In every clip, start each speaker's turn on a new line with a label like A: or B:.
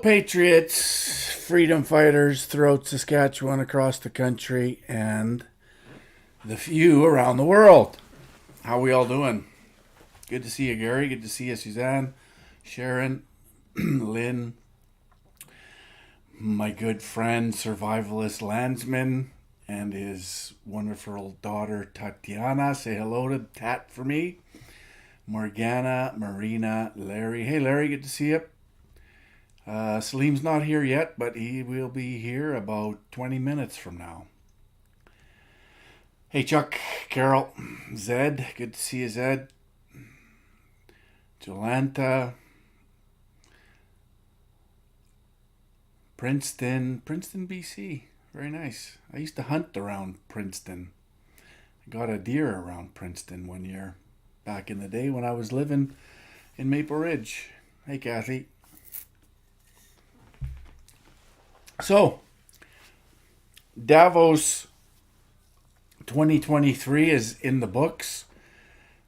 A: patriots, freedom fighters throughout Saskatchewan, across the country, and the few around the world. How we all doing? Good to see you, Gary. Good to see you, Suzanne, Sharon, Lynn, my good friend, survivalist landsman, and his wonderful daughter, Tatiana. Say hello to Tat for me. Morgana, Marina, Larry. Hey, Larry, good to see you. Salim's not here yet, but he will be here about 20 minutes from now. Hey, Chuck, Carol, Zed, good to see you, Zed. Jolanta, Princeton, BC. Very nice. I used to hunt around Princeton. I got a deer around Princeton one year back in the day when I was living in Maple Ridge. Hey, Kathy. So, Davos 2023 is in the books.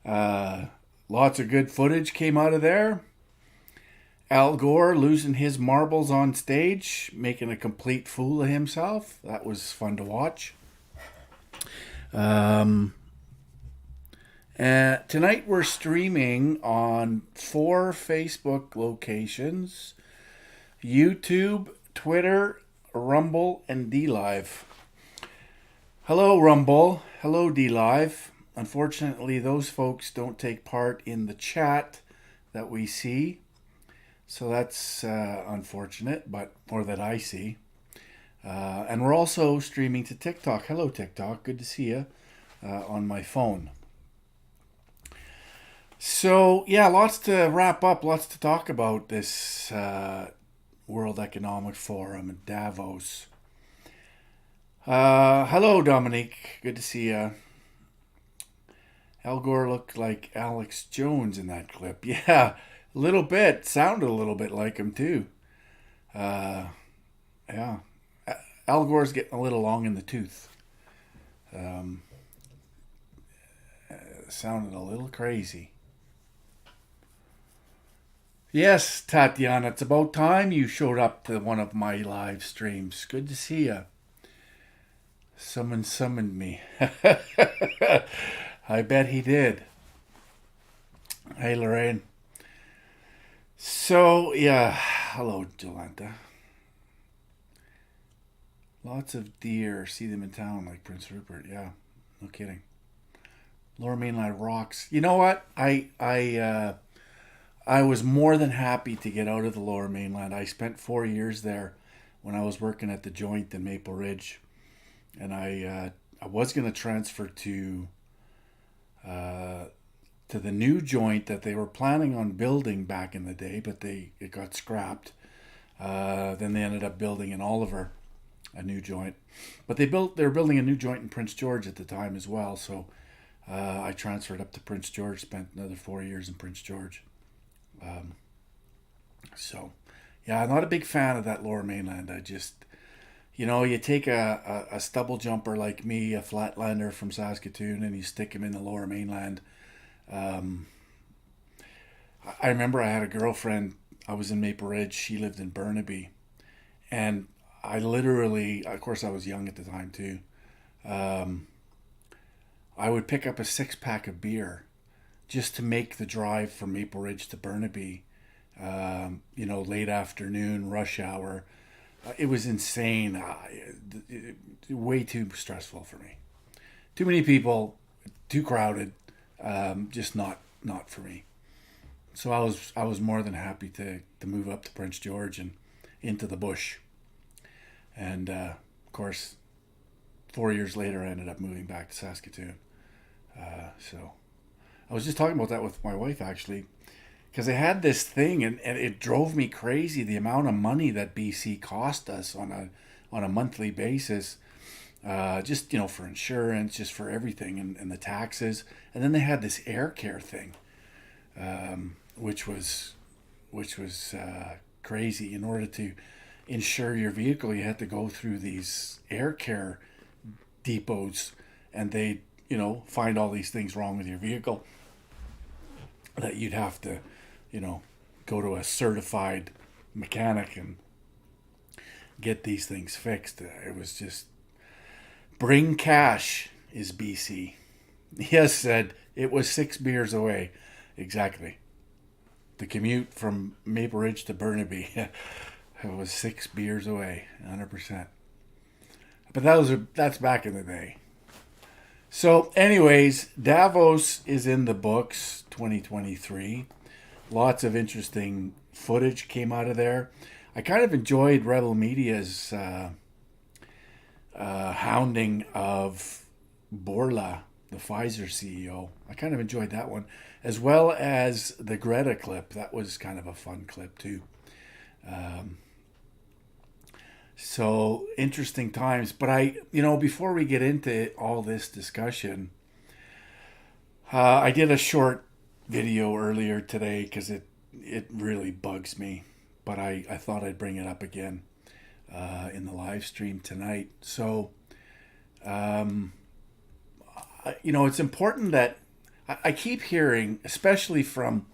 A: Lots of good footage came out of there. Al Gore losing his marbles on stage, making a complete fool of himself. That was fun to watch. And tonight we're streaming on 4 Facebook locations: YouTube, Twitter, Rumble, and DLive. Hello, Rumble. Hello, DLive. Unfortunately, those folks don't take part in the chat that we see. So that's unfortunate, or that I see. And we're also streaming to TikTok. Hello, TikTok. Good to see you on my phone. So, yeah, lots to wrap up, lots to talk about this World Economic Forum in Davos. Hello, Dominique. Good to see you. Al Gore looked like Alex Jones in that clip. Yeah, a little bit. Sounded a little bit like him, too. Yeah. Al Gore's getting a little long in the tooth. Sounded a little crazy. Yes, Tatiana, it's about time you showed up to one of my live streams. Good to see you. Someone summoned me. I bet he did. Hey, Lorraine. So, yeah. Hello, Jolanta. Lots of deer. See them in town like Prince Rupert. Yeah, no kidding. Lower Mainland rocks. You know what? I was more than happy to get out of the Lower Mainland. I spent 4 years there when I was working at the Joint in Maple Ridge, and I was going to transfer to the new Joint that they were planning on building back in the day, but it got scrapped. Then they ended up building in Oliver a new Joint, but they were building a new Joint in Prince George at the time as well. So I transferred up to Prince George, spent another 4 years in Prince George. So, yeah, I'm not a big fan of that Lower Mainland. I just, you take a stubble jumper like me, a flatlander from Saskatoon, and you stick him in the Lower Mainland. I remember I had a girlfriend. I was in Maple Ridge. She lived in Burnaby. And I literally, of course, I was young at the time too. I would pick up a 6-pack of beer just to make the drive from Maple Ridge to Burnaby, late afternoon, rush hour. It was insane. Way too stressful for me. Too many people, too crowded, just not for me. So I was more than happy to move up to Prince George and into the bush. And of course, 4 years later, I ended up moving back to Saskatoon. So I was just talking about that with my wife, actually, because I had this thing, and it drove me crazy, the amount of money that BC cost us on a monthly basis, just for insurance, just for everything, and the taxes. And then they had this air care thing, which was crazy. In order to insure your vehicle, you had to go through these air care depots, and they find all these things wrong with your vehicle that you'd have to go to a certified mechanic and get these things fixed. It was just bring cash is BC. Yes, said it was 6 beers away. Exactly. The commute from Maple Ridge to Burnaby it was 6 beers away, 100%. But that's back in the day. So, anyways, Davos is in the books 2023. Lots of interesting footage came out of there. I kind of enjoyed Rebel Media's hounding of Borla, the Pfizer CEO. I kind of enjoyed that one, as well as the Greta clip. That was kind of a fun clip too. So interesting times. But before we get into all this discussion, I did a short video earlier today because it really bugs me. But I thought I'd bring it up again in the live stream tonight. So, it's important that I keep hearing, especially from,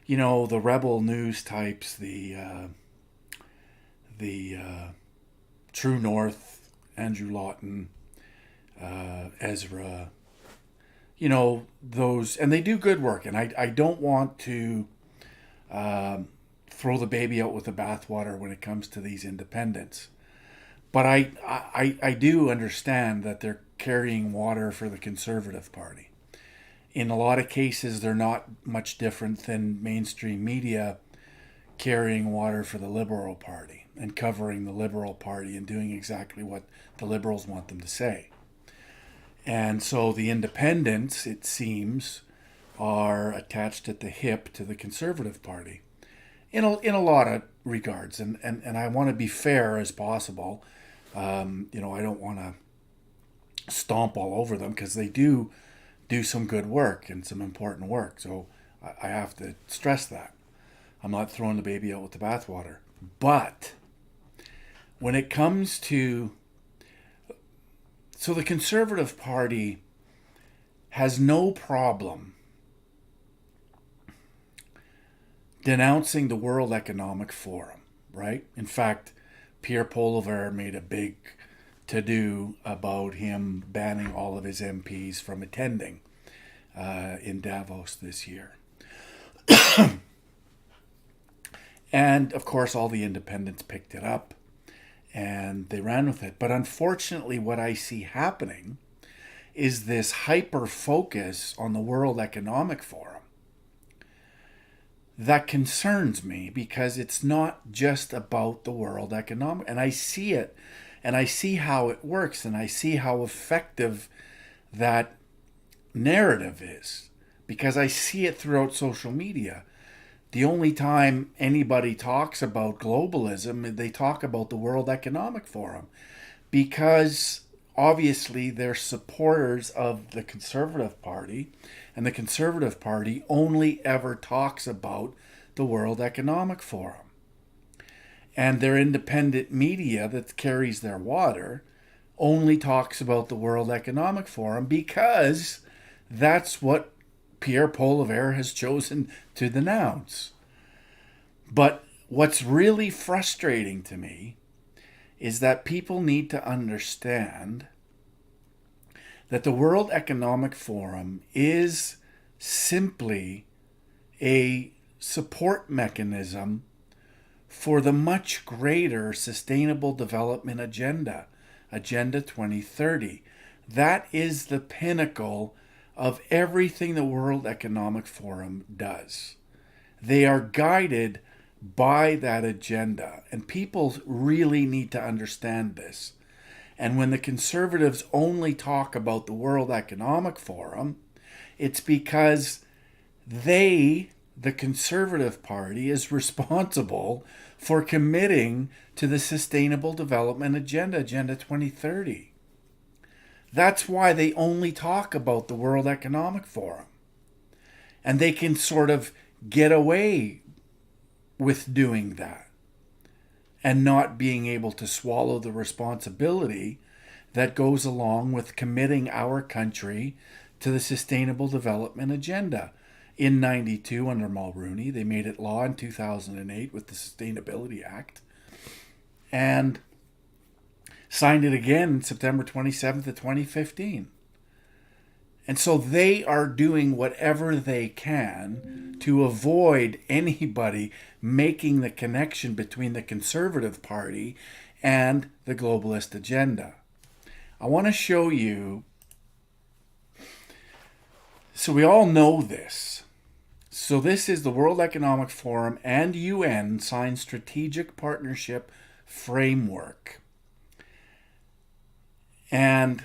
A: the rebel news types, the True North, Andrew Lawton, Ezra, those, and they do good work. And I don't want to throw the baby out with the bathwater when it comes to these independents. But I do understand that they're carrying water for the Conservative Party. In a lot of cases, they're not much different than mainstream media carrying water for the Liberal Party and covering the Liberal Party and doing exactly what the Liberals want them to say. And so the independents, it seems, are attached at the hip to the Conservative Party in a lot of regards. And I want to be fair as possible. I don't want to stomp all over them because they do some good work and some important work. So I have to stress that. I'm not throwing the baby out with the bathwater. But when it comes to... So the Conservative Party has no problem denouncing the World Economic Forum, right? In fact, Pierre Poilievre made a big to-do about him banning all of his MPs from attending in Davos this year. And, of course, all the independents picked it up and they ran with it. But unfortunately, what I see happening is this hyper-focus on the World Economic Forum that concerns me because it's not just about the World Economic. And I see it, and I see how it works, and I see how effective that narrative is because I see it throughout social media. The only time anybody talks about globalism, they talk about the World Economic Forum because obviously they're supporters of the Conservative Party, and the Conservative Party only ever talks about the World Economic Forum. And their independent media that carries their water only talks about the World Economic Forum because that's what Pierre Poilievre has chosen to denounce. But what's really frustrating to me is that people need to understand that the World Economic Forum is simply a support mechanism for the much greater Sustainable Development Agenda, Agenda 2030. That is the pinnacle of everything the World Economic Forum does. They are guided by that agenda, and people really need to understand this. And when the Conservatives only talk about the World Economic Forum, it's because the Conservative Party, is responsible for committing to the Sustainable Development Agenda, Agenda 2030. That's why they only talk about the World Economic Forum. And they can sort of get away with doing that and not being able to swallow the responsibility that goes along with committing our country to the Sustainable Development Agenda. In 92, under Mulroney, they made it law in 2008 with the Sustainability Act. And signed it again September 27th of 2015. And so they are doing whatever they can to avoid anybody making the connection between the Conservative Party and the globalist agenda. I want to show you. So we all know this. So this is the World Economic Forum and UN signed strategic partnership framework. And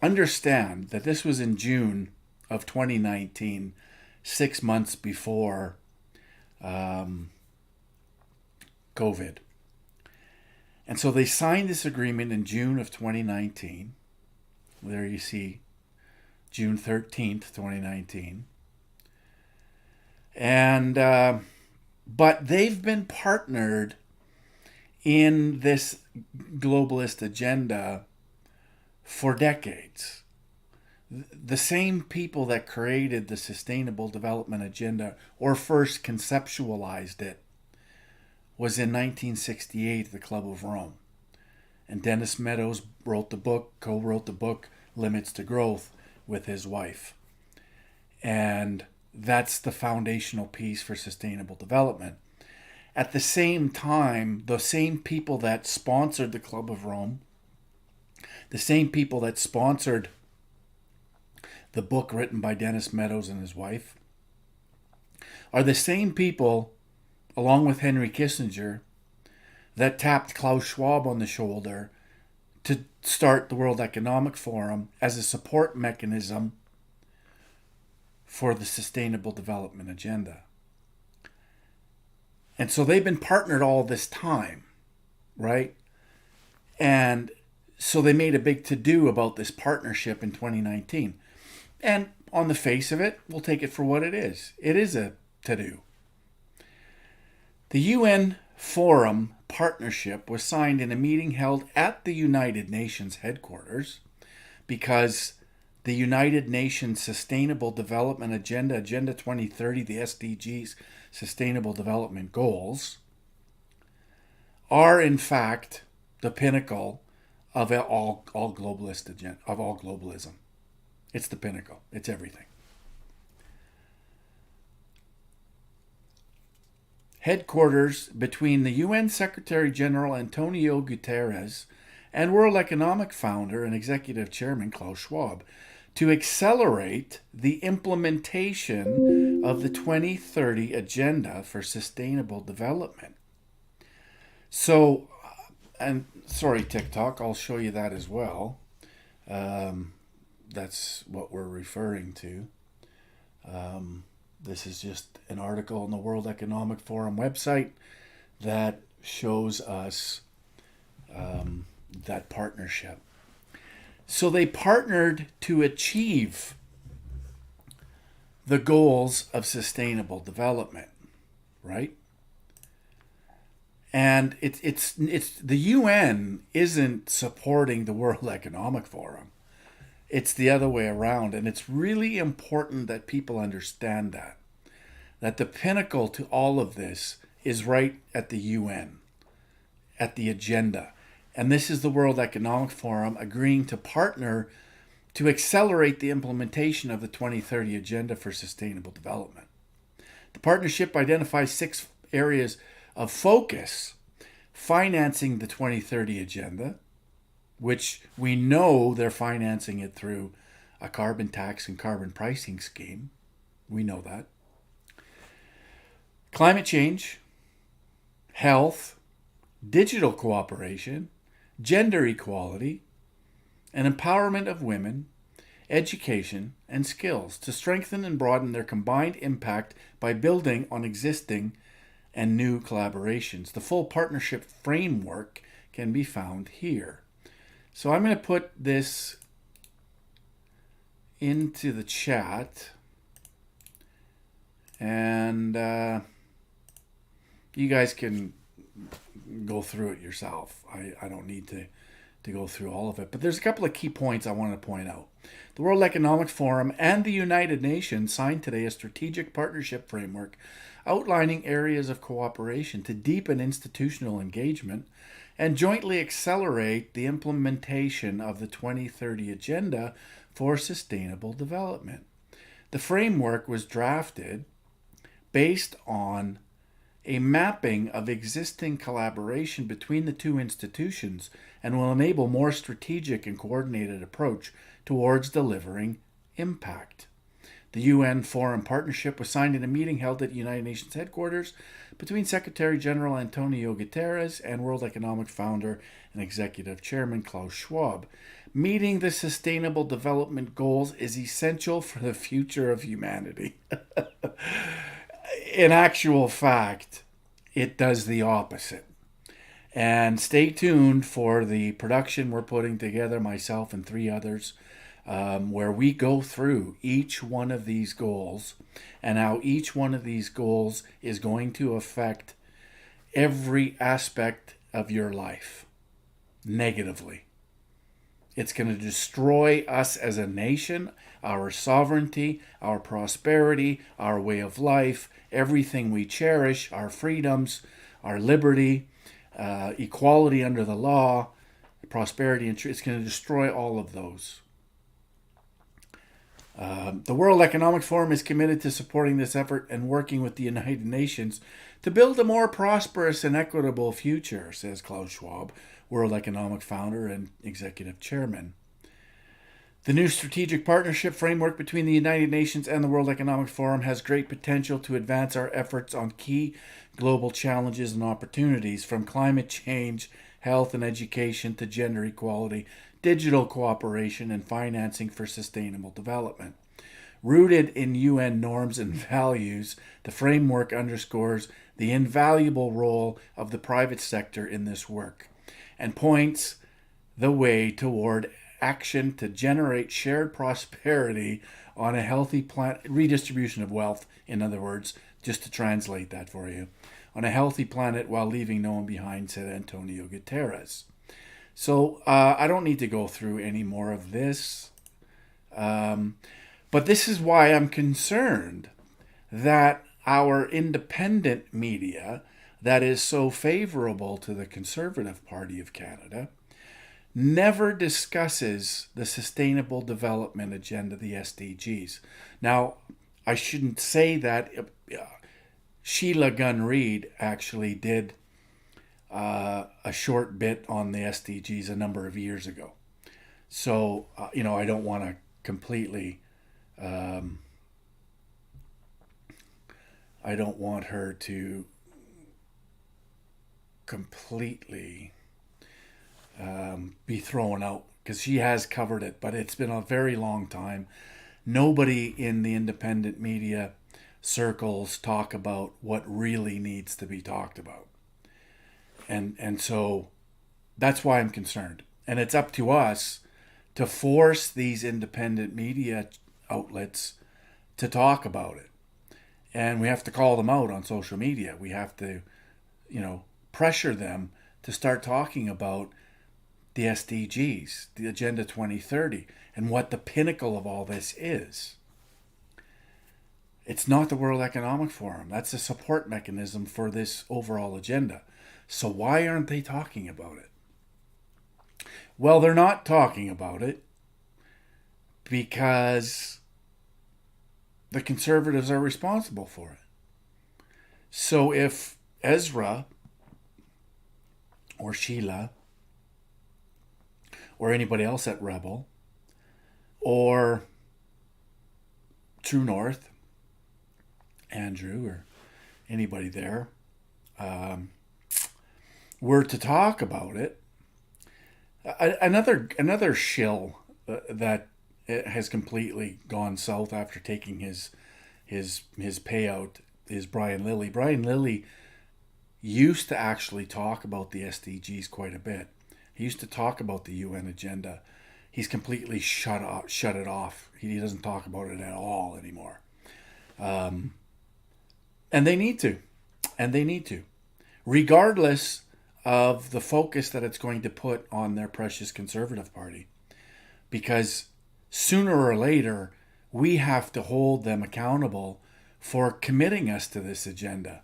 A: understand that this was in June of 2019, 6 months before COVID. And so they signed this agreement in June of 2019. There you see June 13th, 2019. And but they've been partnered in this globalist agenda for decades. The same people that created the Sustainable Development Agenda or first conceptualized it was in 1968 the Club of Rome. And Dennis Meadows co-wrote the book Limits to Growth with his wife. And that's the foundational piece for sustainable development. At the same time, the same people that sponsored the Club of Rome, the same people that sponsored the book written by Dennis Meadows and his wife, are the same people, along with Henry Kissinger, that tapped Klaus Schwab on the shoulder to start the World Economic Forum as a support mechanism for the Sustainable Development Agenda. And so they've been partnered all this time, right? And so they made a big to-do about this partnership in 2019. And on the face of it, we'll take it for what it is. It is a to-do. The UN Forum partnership was signed in a meeting held at the United Nations headquarters because the United Nations Sustainable Development Agenda, Agenda 2030, the SDGs, Sustainable Development Goals, are in fact the pinnacle of all globalist agenda, of all globalism. It's the pinnacle. It's everything. Headquarters between the UN Secretary General Antonio Guterres and World Economic founder and executive chairman Klaus Schwab to accelerate the implementation of the 2030 Agenda for Sustainable Development. So, and sorry TikTok, I'll show you that as well. That's what we're referring to. This is just an article on the World Economic Forum website that shows us that partnership. So they partnered to achieve the goals of sustainable development, right? And it's the UN isn't supporting the World Economic Forum. It's the other way around, and it's really important that people understand that the pinnacle to all of this is right at the UN, at the agenda. And this is the World Economic Forum agreeing to partner to accelerate the implementation of the 2030 Agenda for Sustainable Development. The partnership identifies 6 areas of focus: financing the 2030 Agenda, which we know they're financing it through a carbon tax and carbon pricing scheme. We know that. Climate change, health, digital cooperation, gender equality, and empowerment of women, education, and skills to strengthen and broaden their combined impact by building on existing and new collaborations. The full partnership framework can be found here. So I'm going to put this into the chat, and you guys can go through it yourself. I don't need to to go through all of it. But there's a couple of key points I want to point out. The World Economic Forum and the United Nations signed today a strategic partnership framework outlining areas of cooperation to deepen institutional engagement and jointly accelerate the implementation of the 2030 Agenda for Sustainable Development. The framework was drafted based on a mapping of existing collaboration between the two institutions and will enable more strategic and coordinated approach towards delivering impact. The UN Forum Partnership was signed in a meeting held at United Nations headquarters between Secretary General Antonio Guterres and World Economic Founder and Executive Chairman Klaus Schwab. Meeting the Sustainable Development Goals is essential for the future of humanity. In actual fact, it does the opposite. And stay tuned for the production we're putting together, myself and 3 others, where we go through each one of these goals and how each one of these goals is going to affect every aspect of your life negatively. It's going to destroy us as a nation, our sovereignty, our prosperity, our way of life, everything we cherish, our freedoms, our liberty, equality under the law, prosperity, and it's going to destroy all of those. The World Economic Forum is committed to supporting this effort and working with the United Nations to build a more prosperous and equitable future, says Klaus Schwab, World Economic Founder and Executive Chairman. The new strategic partnership framework between the United Nations and the World Economic Forum has great potential to advance our efforts on key global challenges and opportunities, from climate change, health and education, to gender equality, digital cooperation, and financing for sustainable development. Rooted in UN norms and values, the framework underscores the invaluable role of the private sector in this work and points the way toward action to generate shared prosperity on a healthy planet, redistribution of wealth, in other words, just to translate that for you, on a healthy planet while leaving no one behind, said Antonio Guterres. So I don't need to go through any more of this, but this is why I'm concerned that our independent media that is so favorable to the Conservative Party of Canada never discusses the Sustainable Development Agenda, the SDGs. Now, I shouldn't say that. Sheila Gunn Reid actually did a short bit on the SDGs a number of years ago. So, I don't want to completely... I don't want her to completely be thrown out, because she has covered it, but it's been a very long time. Nobody in the independent media circles talk about what really needs to be talked about. And so that's why I'm concerned. And it's up to us to force these independent media outlets to talk about it. And we have to call them out on social media. We have to, pressure them to start talking about the SDGs, the Agenda 2030, and what the pinnacle of all this is. It's not the World Economic Forum. That's a support mechanism for this overall agenda. So why aren't they talking about it? Well, they're not talking about it because the Conservatives are responsible for it. So if Ezra or Sheila or anybody else at Rebel or True North, Andrew or anybody there, were to talk about it, another shill that has completely gone south after taking his payout is Brian Lilly. Brian Lilly used to actually talk about the SDGs quite a bit. He used to talk about the UN agenda. He's completely shut it off. He doesn't talk about it at all anymore. And they need to. Regardless of the focus that it's going to put on their precious Conservative Party. Because sooner or later, we have to hold them accountable for committing us to this agenda.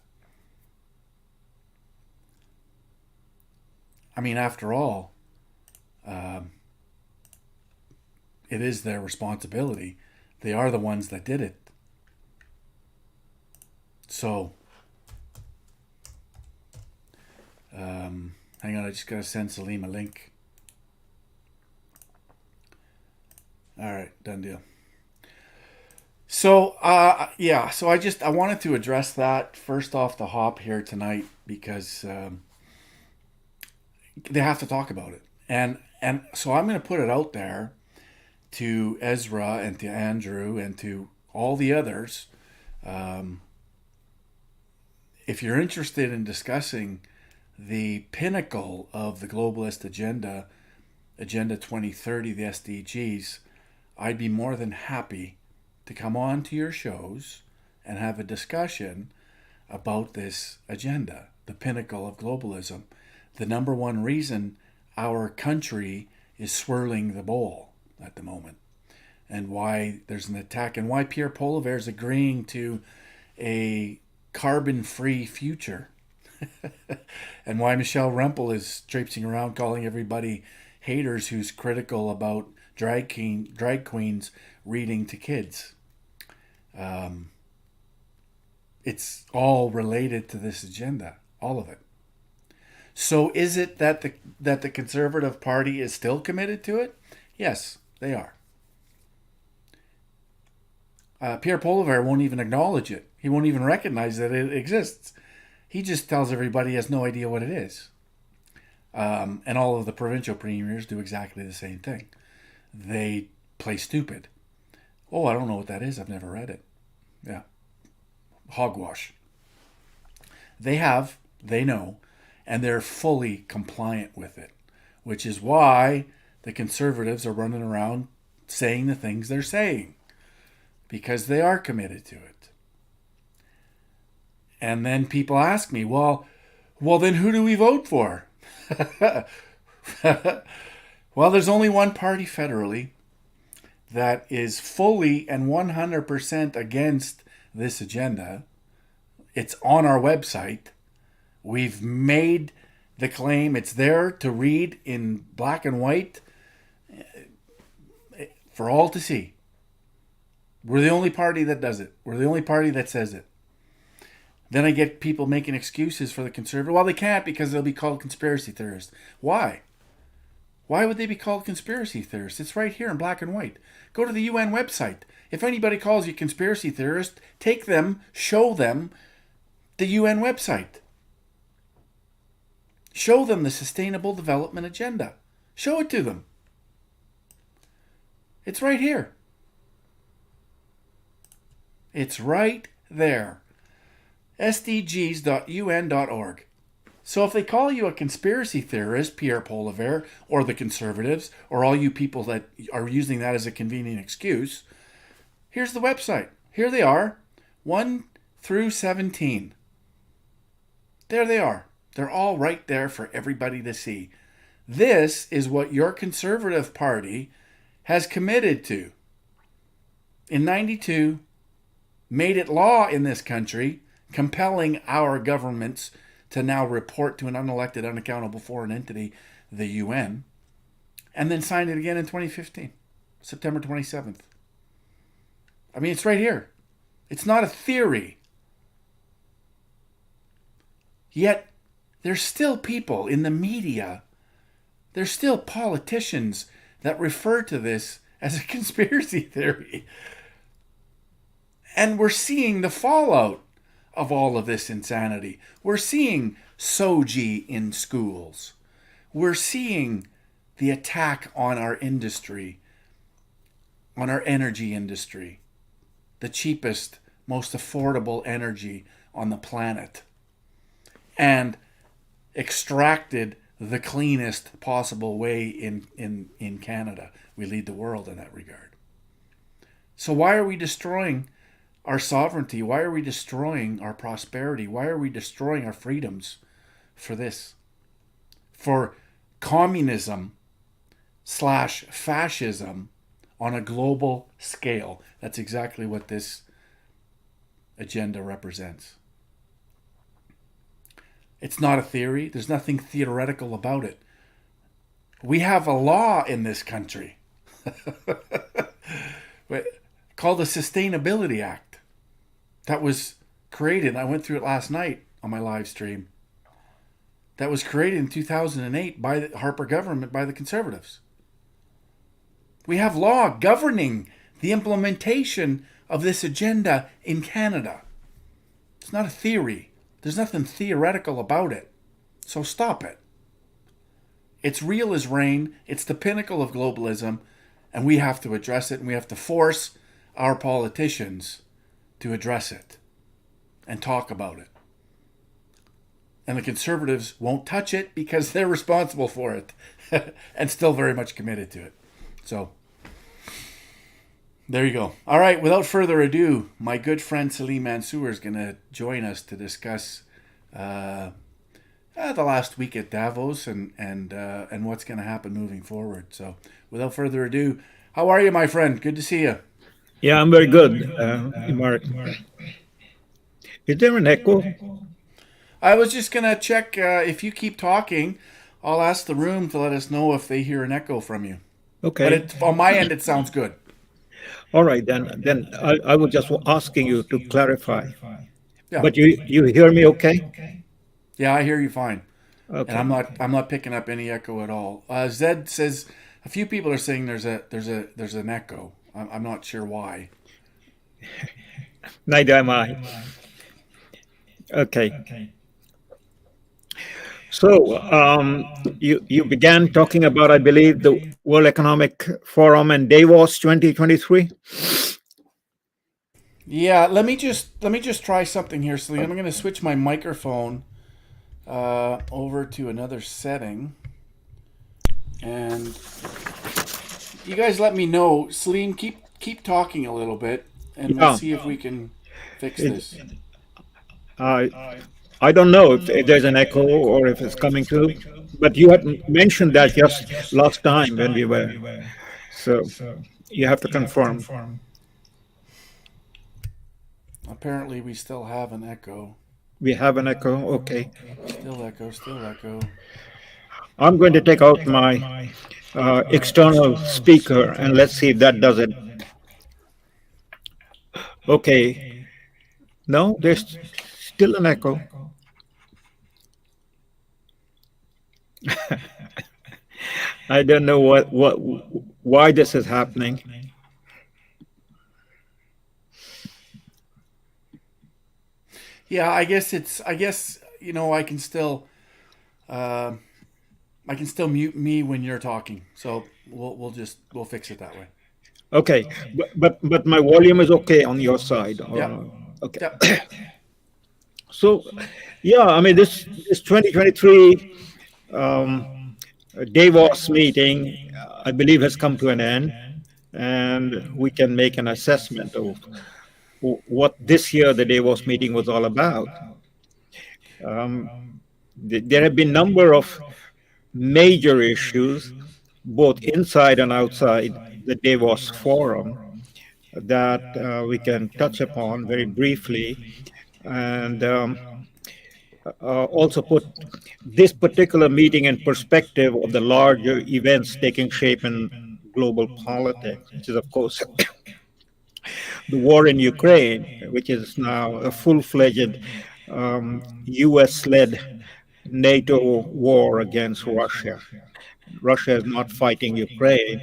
A: I mean, after all, it is their responsibility. They are the ones that did it. So, hang on, I just got to send Salim a link. All right, done deal. So, so I wanted to address that first off the hop here tonight because they have to talk about it. And so I'm going to put it out there to Ezra and to Andrew and to all the others. If you're interested in discussing the pinnacle of the globalist agenda, Agenda 2030, the SDGs, I'd be more than happy to come on to your shows and have a discussion about this agenda, the pinnacle of globalism, the number one reason our country is swirling the bowl at the moment, and why there's an attack, and why Pierre Poilievre is agreeing to a carbon-free future, and why Michelle Rempel is traipsing around calling everybody haters who's critical about drag queens reading to kids. It's all related to this agenda, all of it. So is it that the Conservative Party is still committed to it? Yes, they are. Pierre Poilievre won't even acknowledge it. He won't even recognize that it exists. He just tells everybody he has no idea what it is. And all of the provincial premiers do exactly the same thing. They play stupid. Oh, I don't know what that is. I've never read it. Yeah. Hogwash. They know, and they're fully compliant with it, which is why the Conservatives are running around saying the things they're saying, because they are committed to it. And then people ask me, well, then who do we vote for? Well, there's only one party federally that is fully and 100% against this agenda. It's on our website. We've made the claim. It's there to read in black and white for all to see. We're the only party that does it. We're the only party that says it. Then I get people making excuses for the Conservative. Well, they can't because they'll be called conspiracy theorists. Why? Why would they be called conspiracy theorists? It's right here in black and white. Go to the UN website. If anybody calls you conspiracy theorist, take them, show them the UN website. Show them the Sustainable Development Agenda. Show it to them. It's right here. It's right there. sdgs.un.org. So if they call you a conspiracy theorist, Pierre Poilievre, or the Conservatives, or all you people that are using that as a convenient excuse, here's the website. Here they are, 1 through 17. There they are. They're all right there for everybody to see. This is what your Conservative Party has committed to. In 92, made it law in this country, compelling our governments to now report to an unelected, unaccountable foreign entity, the UN, and then signed it again in 2015, September 27th. I mean, it's right here. It's not a theory. Yet, there's still people in the media, there's still politicians that refer to this as a conspiracy theory. And we're seeing the fallout of all of this insanity. We're seeing Soji in schools. We're seeing the attack on our industry, on our energy industry, the cheapest, most affordable energy on the planet, and extracted the cleanest possible way in Canada. We lead the world in that regard. So why are we destroying our sovereignty? Why are we destroying our prosperity? Why are we destroying our freedoms for this? for communism slash fascism on a global scale. That's exactly what this agenda represents. It's not a theory. There's nothing theoretical about it. We have a law in this country called the Sustainability Act that was created. I went through it last night on my live stream. That was created in 2008 by the Harper government, by the Conservatives. We have law governing the implementation of this agenda in Canada. It's not a theory. There's nothing theoretical about it. So stop it. It's real as rain. It's the pinnacle of globalism, and we have to address it, and we have to force our politicians to address it and talk about it. And the Conservatives won't touch it because they're responsible for it and still very much committed to it. So there you go. All right, without further ado, my good friend Salim Mansour is going to join us to discuss the last week at Davos and what's going to happen moving forward. So without further ado, how are you, my friend? Good to see you.
B: Yeah, I'm very good, Mark. Is there an echo?
A: I was just going to check if you keep talking, I'll ask the room to let us know if they hear an echo from you.
B: Okay.
A: But on my end, it sounds good.
B: All right, then I was just asking you to clarify.
A: Yeah.
B: But you hear me okay?
A: Yeah, I hear you fine. And
B: Okay.
A: I'm not picking up any echo at all. Zed says a few people are saying there's an echo. I'm not sure why.
B: Neither am I. Okay. So you began talking about, I believe, the World Economic Forum and Davos 2023.
A: Yeah, let me just try something here, Celine. I'm going to switch my microphone over to another setting, and you guys let me know. Celine, keep talking a little bit, and we'll
B: Yeah.
A: see if we can fix
B: It,
A: this.
B: I I don't know if there's an echo or if it's coming through, but you had mentioned that just last time when we were. So you have to confirm.
A: Apparently, we still have an echo.
B: We have an echo. Okay.
A: Still echo. Still echo.
B: I'm going to take out my external speaker and let's see if that does it. Okay. No, there's still an echo. I don't know why this is happening.
A: Yeah, I guess I can still uh, mute me when you're talking. So we'll fix it that way.
B: Okay, but my volume is okay on your side.
A: Yep.
B: Okay.
A: Yep.
B: So yeah, I mean this 2023 um, Davos meeting, I believe, has come to an end, and we can make an assessment of what this year the Davos meeting was all about. Um, there have been a number of major issues, both inside and outside the Davos forum, that we can touch upon very briefly, and also put this particular meeting in perspective of the larger events taking shape in global politics, which is, of course, the war in Ukraine, which is now a full-fledged US-led NATO war against Russia. Russia is not fighting Ukraine.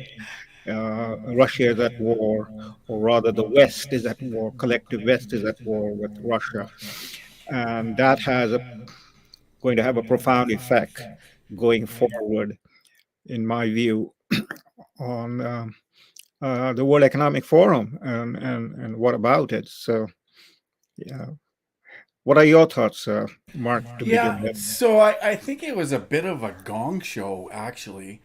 B: Russia is at war, or rather, the West is at war, collective West is at war with Russia. And that going to have a profound effect going forward, in my view, on the World Economic Forum and what about it. So, yeah. What are your thoughts, Mark, to begin
A: Yeah.
B: with?
A: So I think it was a bit of a gong show, actually.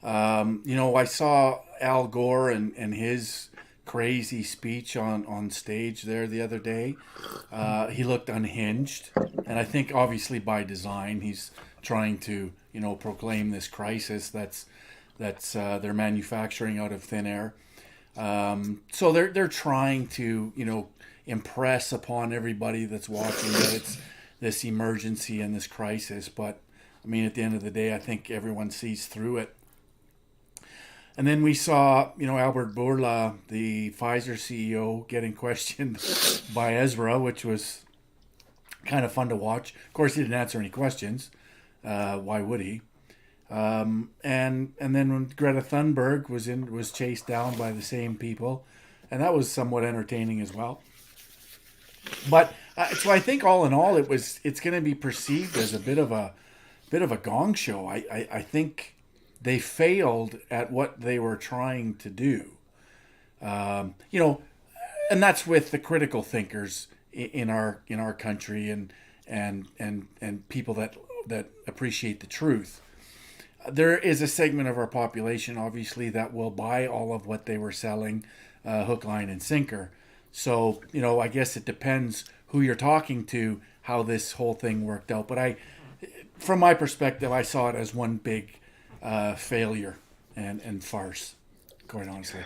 A: I saw Al Gore and his crazy speech on stage there the other day. He looked unhinged, and I think obviously by design he's trying to proclaim this crisis that's they're manufacturing out of thin air. So they're trying to impress upon everybody that's watching that it's this emergency and this crisis. But I mean, at the end of the day, I think everyone sees through it. And then we saw, Albert Bourla, the Pfizer CEO, getting questioned by Ezra, which was kind of fun to watch. Of course, he didn't answer any questions. Why would he? And then when Greta Thunberg was chased down by the same people, and that was somewhat entertaining as well. But so I think all in all, it's going to be perceived as a bit of a gong show. I think they failed at what they were trying to do. You know, and that's with the critical thinkers in our country and people that appreciate the truth. There is a segment of our population, obviously, that will buy all of what they were selling, hook, line, and sinker. So, I guess it depends who you're talking to, how this whole thing worked out. But from my perspective, I saw it as one big failure and farce, quite honestly.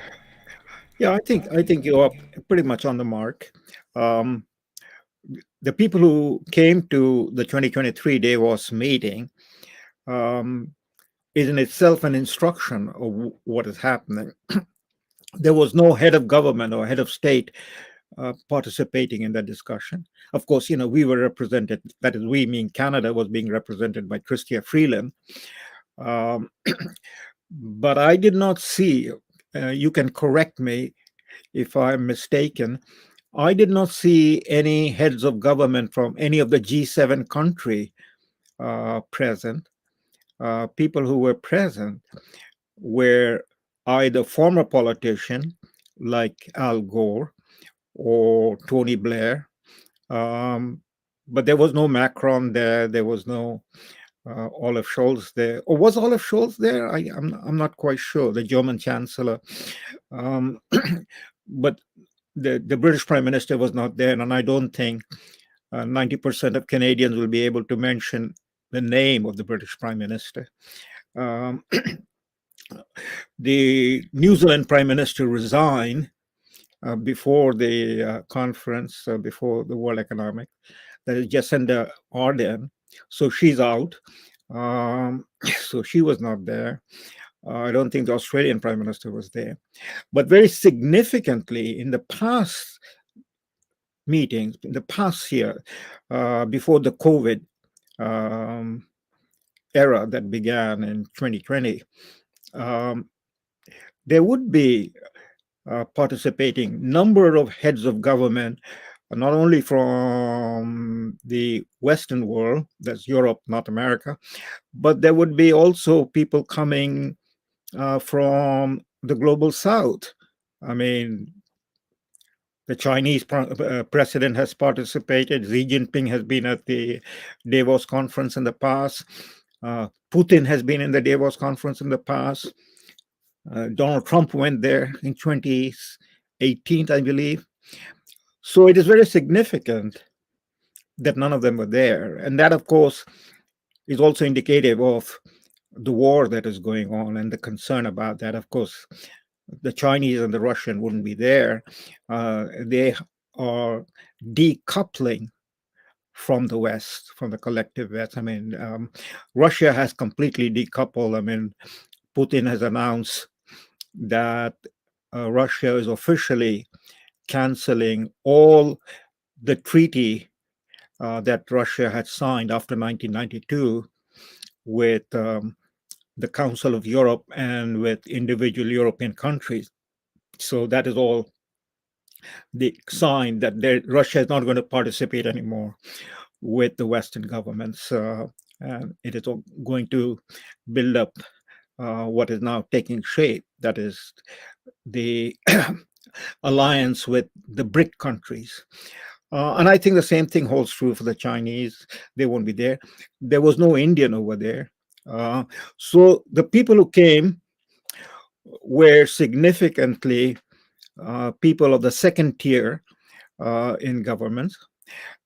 B: Yeah, I think you are pretty much on the mark. Um, the people who came to the 2023 Davos meeting um, is in itself an instruction of what is happening. There was no head of government or head of state participating in that discussion. Of course, we were represented. That is, we mean Canada was being represented by Chrystia Freeland. Um, but I did not see. You can correct me if I'm mistaken. I did not see any heads of government from any of the G7 country present. People who were present were either former politicians like Al Gore or Tony Blair, um, but there was no Macron there. There was no Olaf Scholz there. Or was Olaf Scholz there? I'm not quite sure. The German Chancellor, um, but the British Prime Minister was not there, and I don't think 90% of Canadians will be able to mention the name of the British Prime Minister. Um, the New Zealand Prime Minister resigned before the conference, before the World Economic. That is Jacinda Ardern. So she's out. So she was not there. I don't think the Australian Prime Minister was there. But very significantly, in the past meetings, in the past year, before the COVID um, era that began in 2020, um, there would be participating number of heads of government, not only from the Western world, that's Europe, North America, but there would be also people coming from the global South. I mean, the Chinese president has participated. Xi Jinping has been at the Davos conference in the past. Putin has been in the Davos conference in the past. Donald Trump went there in 2018, I believe. So it is very significant that none of them were there. And that, of course, is also indicative of the war that is going on and the concern about that. Of course, the Chinese and the Russian wouldn't be there. They are decoupling from the West, from the collective West. I mean, Russia has completely decoupled. I mean, Putin has announced that Russia is officially canceling all the treaty that Russia had signed after 1992 with the Council of Europe and with individual European countries. So that is all the sign that Russia is not going to participate anymore with the Western governments. And it is going to build up what is now taking shape. That is the alliance with the BRIC countries. And I think the same thing holds true for the Chinese. They won't be there. There was no Indian over there. So the people who came were significantly people of the second tier in government.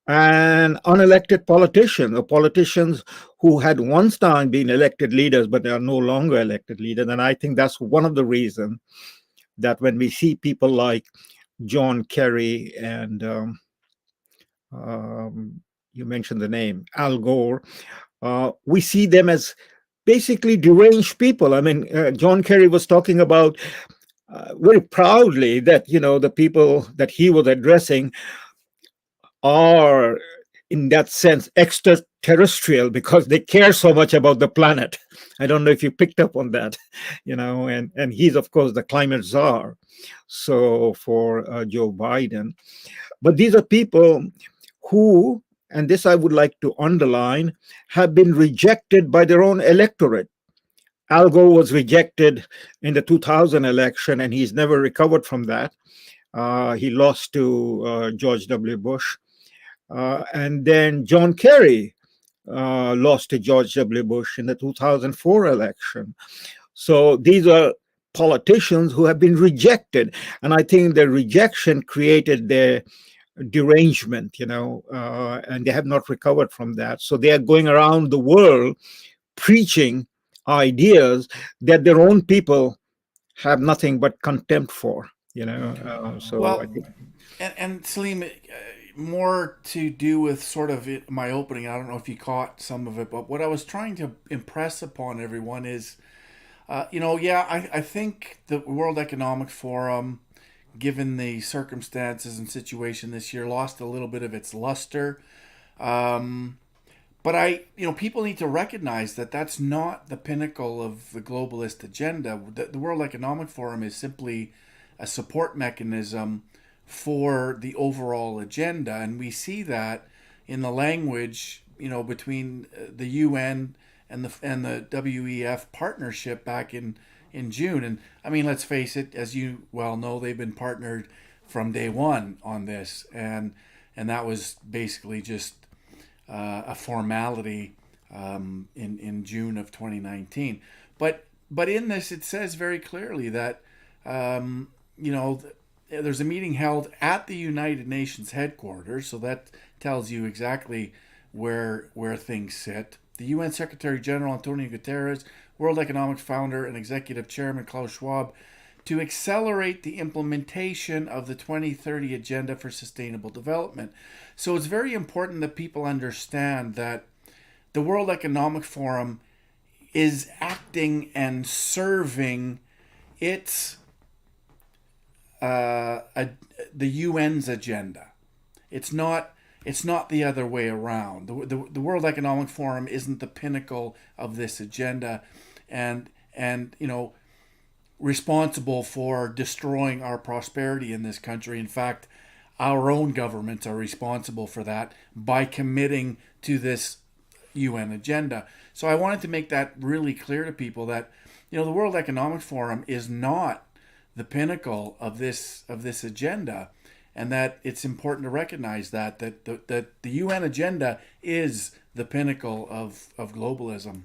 B: and unelected politicians, or politicians who had once time been elected leaders, but they are no longer elected leaders. And I think that's one of the reasons that when we see people like John Kerry and um, you mentioned the name Al Gore, we see them as basically deranged people. I mean, John Kerry was talking about very proudly that the people that he was addressing are in that sense extraterrestrial because they care so much about the planet. I don't know if you picked up on that, and he's of course the climate czar. So for Joe Biden, but these are people who, and this I would like to underline, have been rejected by their own electorate. Al Gore was rejected in the 2000 election, and he's never recovered from that. He lost to George W. Bush. And then John Kerry lost to George W. Bush in the 2004 election. So these are politicians who have been rejected. And I think the rejection created their derangement, and they have not recovered from that. So they are going around the world preaching ideas that their own people have nothing but contempt for, so I
A: Well,
B: think.
A: and Salim, more to do with sort of my opening. I don't know if you caught some of it, but what I was trying to impress upon everyone is, yeah, I think the World Economic Forum, given the circumstances and situation this year, lost a little bit of its luster. Um, but people need to recognize that that's not the pinnacle of the globalist agenda. The World Economic Forum is simply a support mechanism for the overall agenda, and we see that in the language, between the UN and the WEF partnership back in June. And I mean, let's face it, as you well know, they've been partnered from day one on this, and that was basically just a formality in June of 2019. But in this, it says very clearly that you know there's a meeting held at the United Nations headquarters, so that tells you exactly where things sit. The UN Secretary General Antonio Guterres, World Economic Founder and Executive Chairman Klaus Schwab, to accelerate the implementation of the 2030 Agenda for Sustainable Development. So it's very important that people understand that the World Economic Forum is acting and serving its the UN's agenda. It's not the other way around. The World Economic Forum isn't the pinnacle of this agenda, and responsible for destroying our prosperity in this country. In fact, our own governments are responsible for that by committing to this UN agenda. So I wanted to make that really clear to people that the World Economic Forum is not the pinnacle of this agenda, and that it's important to recognize that the UN agenda is the pinnacle of globalism.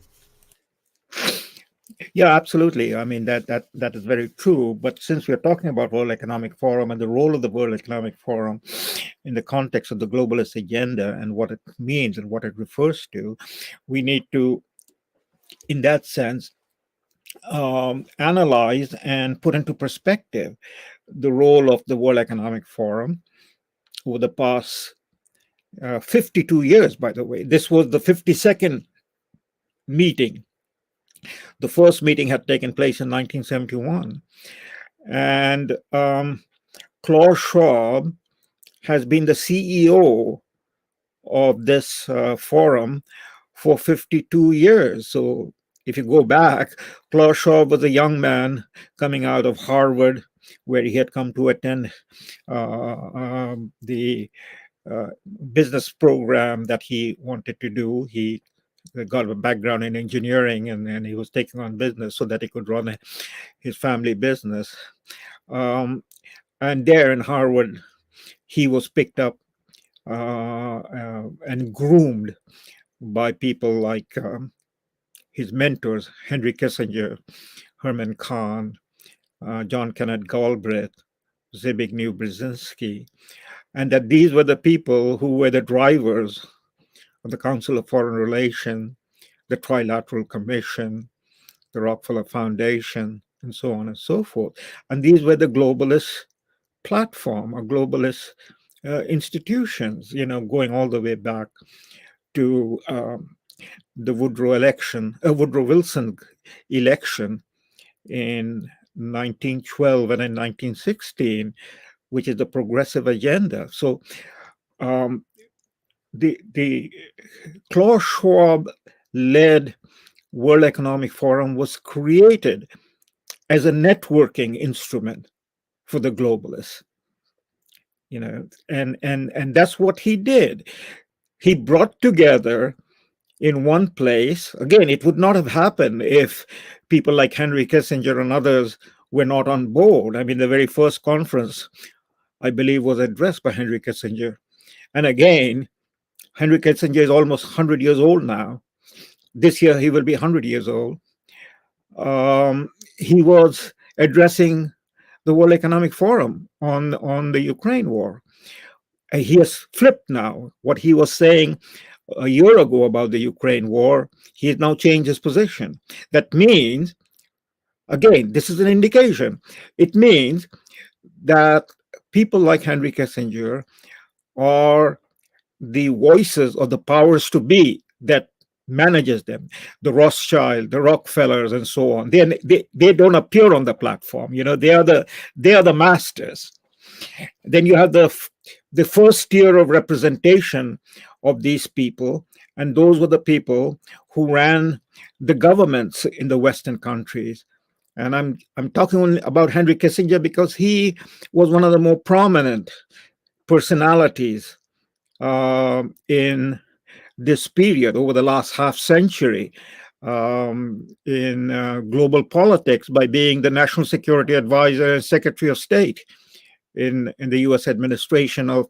B: Yeah, absolutely. I mean that is very true. But since we are talking about World Economic Forum and the role of the World Economic Forum in the context of the globalist agenda and what it means and what it refers to, we need to, in that sense, analyze and put into perspective the role of the World Economic Forum over the past 52 years. By the way, this was the 52nd meeting. The first meeting had taken place in 1971. And Klaus Schwab has been the CEO of this forum for 52 years. So if you go back, Klaus Schwab was a young man coming out of Harvard, where he had come to attend the uh, business program that he wanted to do. He got a background in engineering, and he was taking on business so that he could run his family business. Um, and there in Harvard, he was picked up and groomed by people like his mentors, Henry Kissinger, Herman Kahn, John Kenneth Galbraith, Zbigniew Brzezinski. and that these were the people who were the drivers of the Council of Foreign Relations, the Trilateral Commission, the Rockefeller Foundation, and so on and so forth. And these were the globalist platform or globalist institutions, going all the way back to the Woodrow Wilson election in 1912 and in 1916, which is the progressive agenda. So um, the Klaus Schwab led World Economic Forum was created as a networking instrument for the globalists, and that's what he did. He brought together in one place. Again, it would not have happened if people like Henry Kissinger and others were not on board. I mean, the very first conference, I believe, was addressed by Henry Kissinger. And again, Henry Kissinger is almost 100 years old now. This year, he will be 100 years old. He was addressing the World Economic Forum on the Ukraine war. He has flipped now. What he was saying a year ago about the Ukraine war, he has now changed his position. That means, again, this is an indication. It means that people like Henry Kissinger are the voices of the powers to be that manages them, the Rothschild, the Rockefellers, and so on. They don't appear on the platform. They are the masters. Then you have the first tier of representation of these people, and those were the people who ran the governments in the Western countries. And I'm talking about Henry Kissinger because he was one of the more prominent personalities in this period over the last half century in global politics by being the National Security Advisor and Secretary of State in the U.S. administration of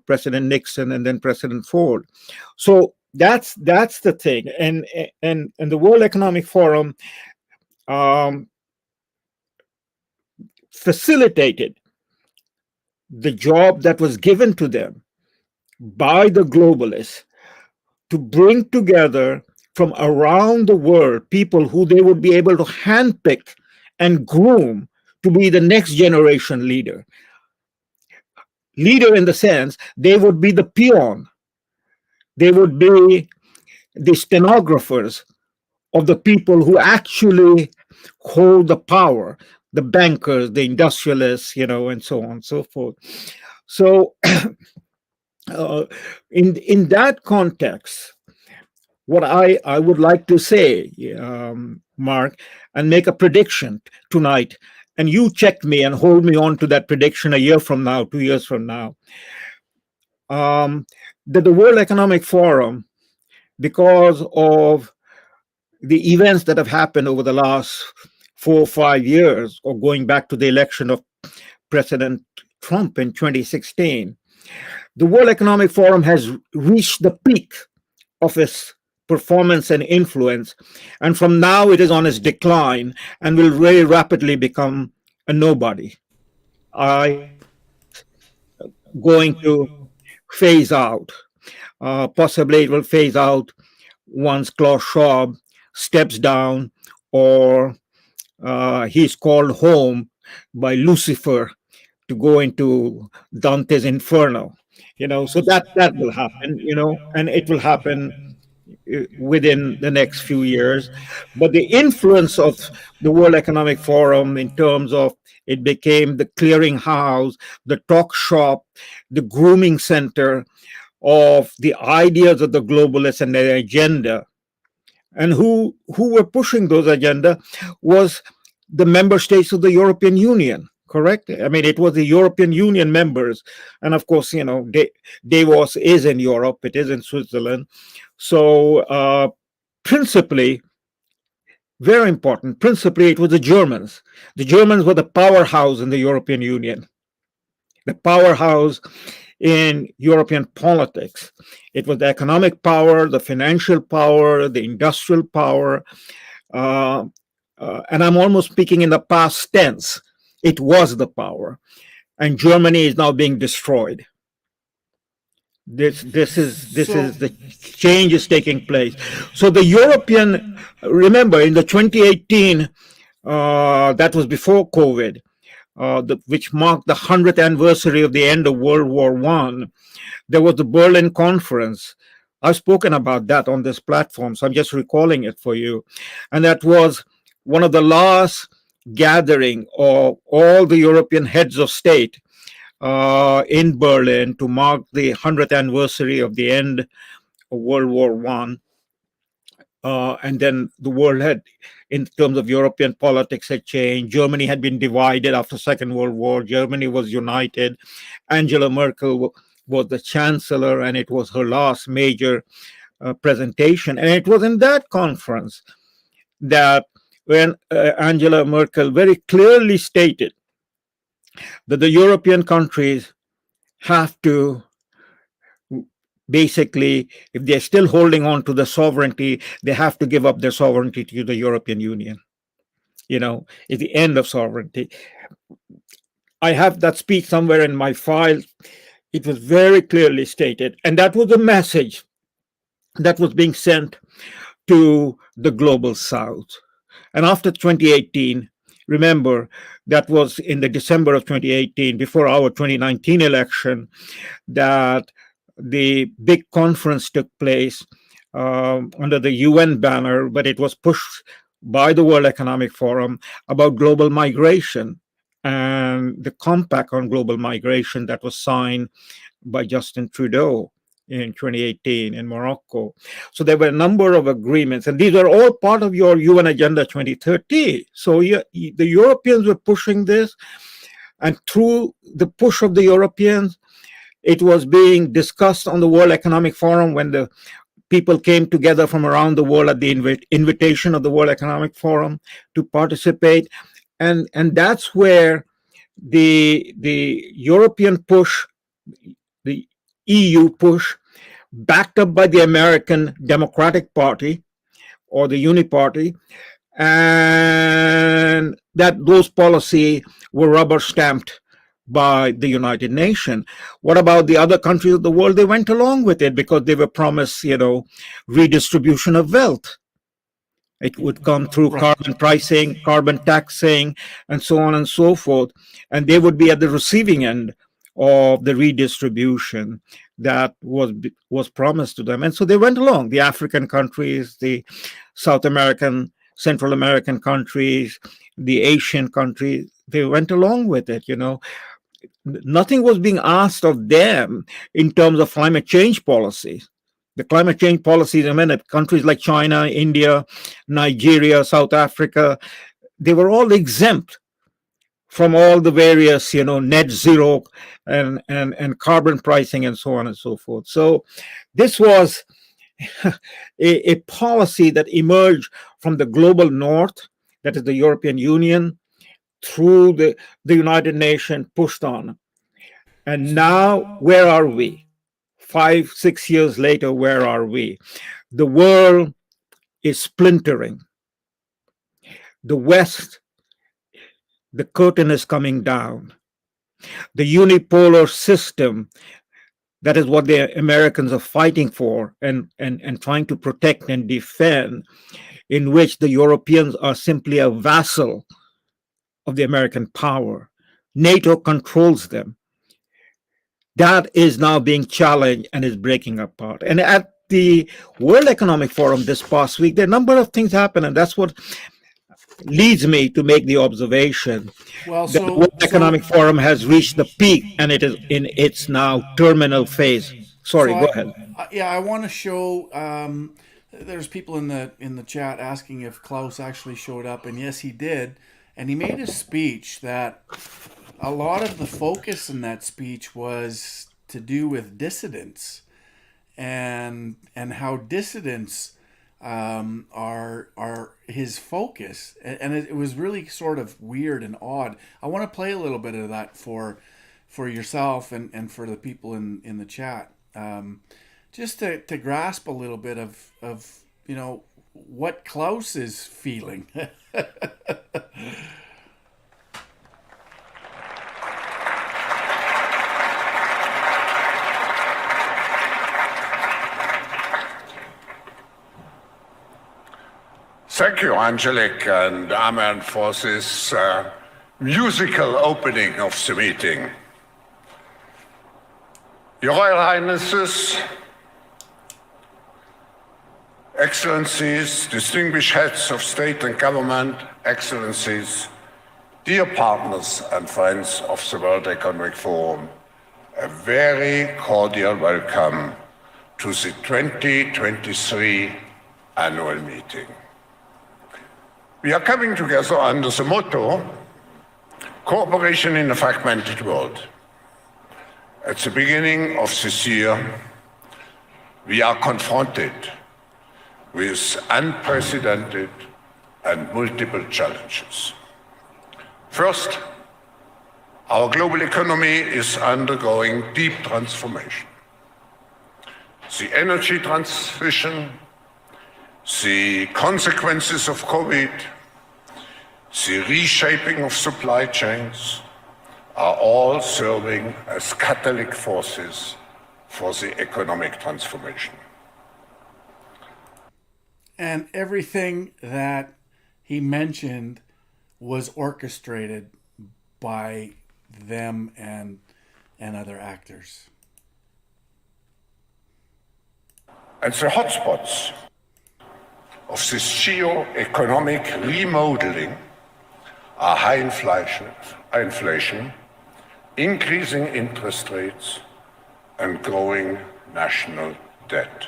B: President Nixon and then President Ford. So that's the thing, and the World Economic Forum facilitated the job that was given to them by the globalists to bring together from around the world people who they would be able to handpick and groom to be the next generation leader. Leader in the sense they would be the peon, they would be the stenographers of the people who actually hold the power, the bankers, the industrialists, and so on and so forth. So in that context, what I would like to say, Mark, and make a prediction tonight, and you check me and hold me on to that prediction a year from now, 2 years from now, that the World Economic Forum, because of the events that have happened over the last 4 or 5 years, or going back to the election of President Trump in 2016, the World Economic Forum has reached the peak of its performance and influence, and from now it is on its decline and will very rapidly become a nobody. Going to phase out. Possibly it will phase out once Klaus Schwab steps down, or he's called home by Lucifer to go into Dante's Inferno. So that will happen. And it will happen within the next few years. But the influence of the World Economic Forum in terms of it became the clearinghouse, the talk shop, the grooming center of the ideas of the globalists and their agenda. And who were pushing those agenda was the member states of the European Union, correct? I mean, it was the European Union members. And of course, Davos is in Europe, it is in Switzerland. So principally, very important, principally it was the Germans. The Germans were the powerhouse in the European Union, the powerhouse in European politics. It was the economic power, the financial power, the industrial power. And I'm almost speaking in the past tense. It was the power. and Germany is now being destroyed. This is
A: So
B: the change is taking place. So the European, remember in the 2018, that was before COVID, which marked the 100th anniversary of the end of World War One. There was the Berlin Conference. I've spoken about that on this platform, so I'm just recalling it for you. And that was one of the last gathering of all the European heads of state in Berlin to mark the 100th anniversary of the end of World War One. And then the world had, in terms of European politics, had changed. Germany had been divided after Second World War. Germany was united. Angela Merkel was the chancellor, and it was her last major presentation. And it was in that conference that when Angela Merkel very clearly stated that the European countries have to basically, if they're still holding on to the sovereignty, they have to give up their sovereignty to the European Union. It's the end of sovereignty. I have that speech somewhere in my file. It was very clearly stated, and that was the message that was being sent to the global south. And after 2018, remember, that was in the December of 2018, before our 2019 election, that the big conference took place under the UN banner, but it was pushed by the World Economic Forum about global migration and the compact on global migration that was signed by Justin Trudeau in 2018 in Morocco. So there were a number of agreements, and these are all part of your UN Agenda 2030. So the Europeans were pushing this, and through the push of the Europeans, it was being discussed on the World Economic Forum when the people came together from around the world at the invitation of the World Economic Forum to participate. And that's where the European push, the EU push, backed up by the American Democratic Party or the Uniparty, and that those policies were rubber stamped by the United Nations. What about the other countries of the world? They went along with it because they were promised, redistribution of wealth. It would come through
A: right.
B: carbon pricing, carbon taxing, and so on and so forth. And they would be at the receiving end of the redistribution that was promised to them. And so they went along. The African countries, the South American, Central American countries, the Asian countries, they went along with it. Nothing was being asked of them in terms of climate change policies. The climate change policies, I mean, countries like China, India, Nigeria, South Africa, they were all exempt from all the various, net zero and carbon pricing and so on and so forth. So this was a policy that emerged from the global north, that is the European Union, through the United Nations, pushed on. And now, where are we? 5, 6 years later, where are we? The world is splintering. The West, the curtain is coming down. The unipolar system, that is what the Americans are fighting for and trying to protect and defend, in which the Europeans are simply a vassal of the American power. NATO controls them. That is now being challenged and is breaking apart. And at the World Economic Forum this past week, there are a number of things happen, and that's what leads me to make the observation that the World Economic Forum has reached the peak and it is in its now terminal phase. Sorry, go ahead.
A: I want to show. There's people in the chat asking if Klaus actually showed up, and yes, he did. And he made a speech that a lot of the focus in that speech was to do with dissidents and how dissidents are his focus, and it was really sort of weird and odd. I want to play a little bit of that for yourself and for the people in the chat, just to grasp a little bit of what Klaus is feeling.
C: Thank you, Angelic and Amen, for this musical opening of the meeting. Your Royal Highnesses, Excellencies, distinguished heads of state and government, Excellencies, dear partners and friends of the World Economic Forum, a very cordial welcome to the 2023 annual meeting. We are coming together under the motto, Cooperation in a Fragmented World. At the beginning of this year, we are confronted with unprecedented and multiple challenges. First, our global economy is undergoing deep transformation. The energy transition, the consequences of COVID, the reshaping of supply chains are all serving as catalytic forces for the economic transformation.
A: And everything that he mentioned was orchestrated by them and other actors.
C: And the hotspots of this geo-economic remodeling are high inflation, increasing interest rates, and growing national debt.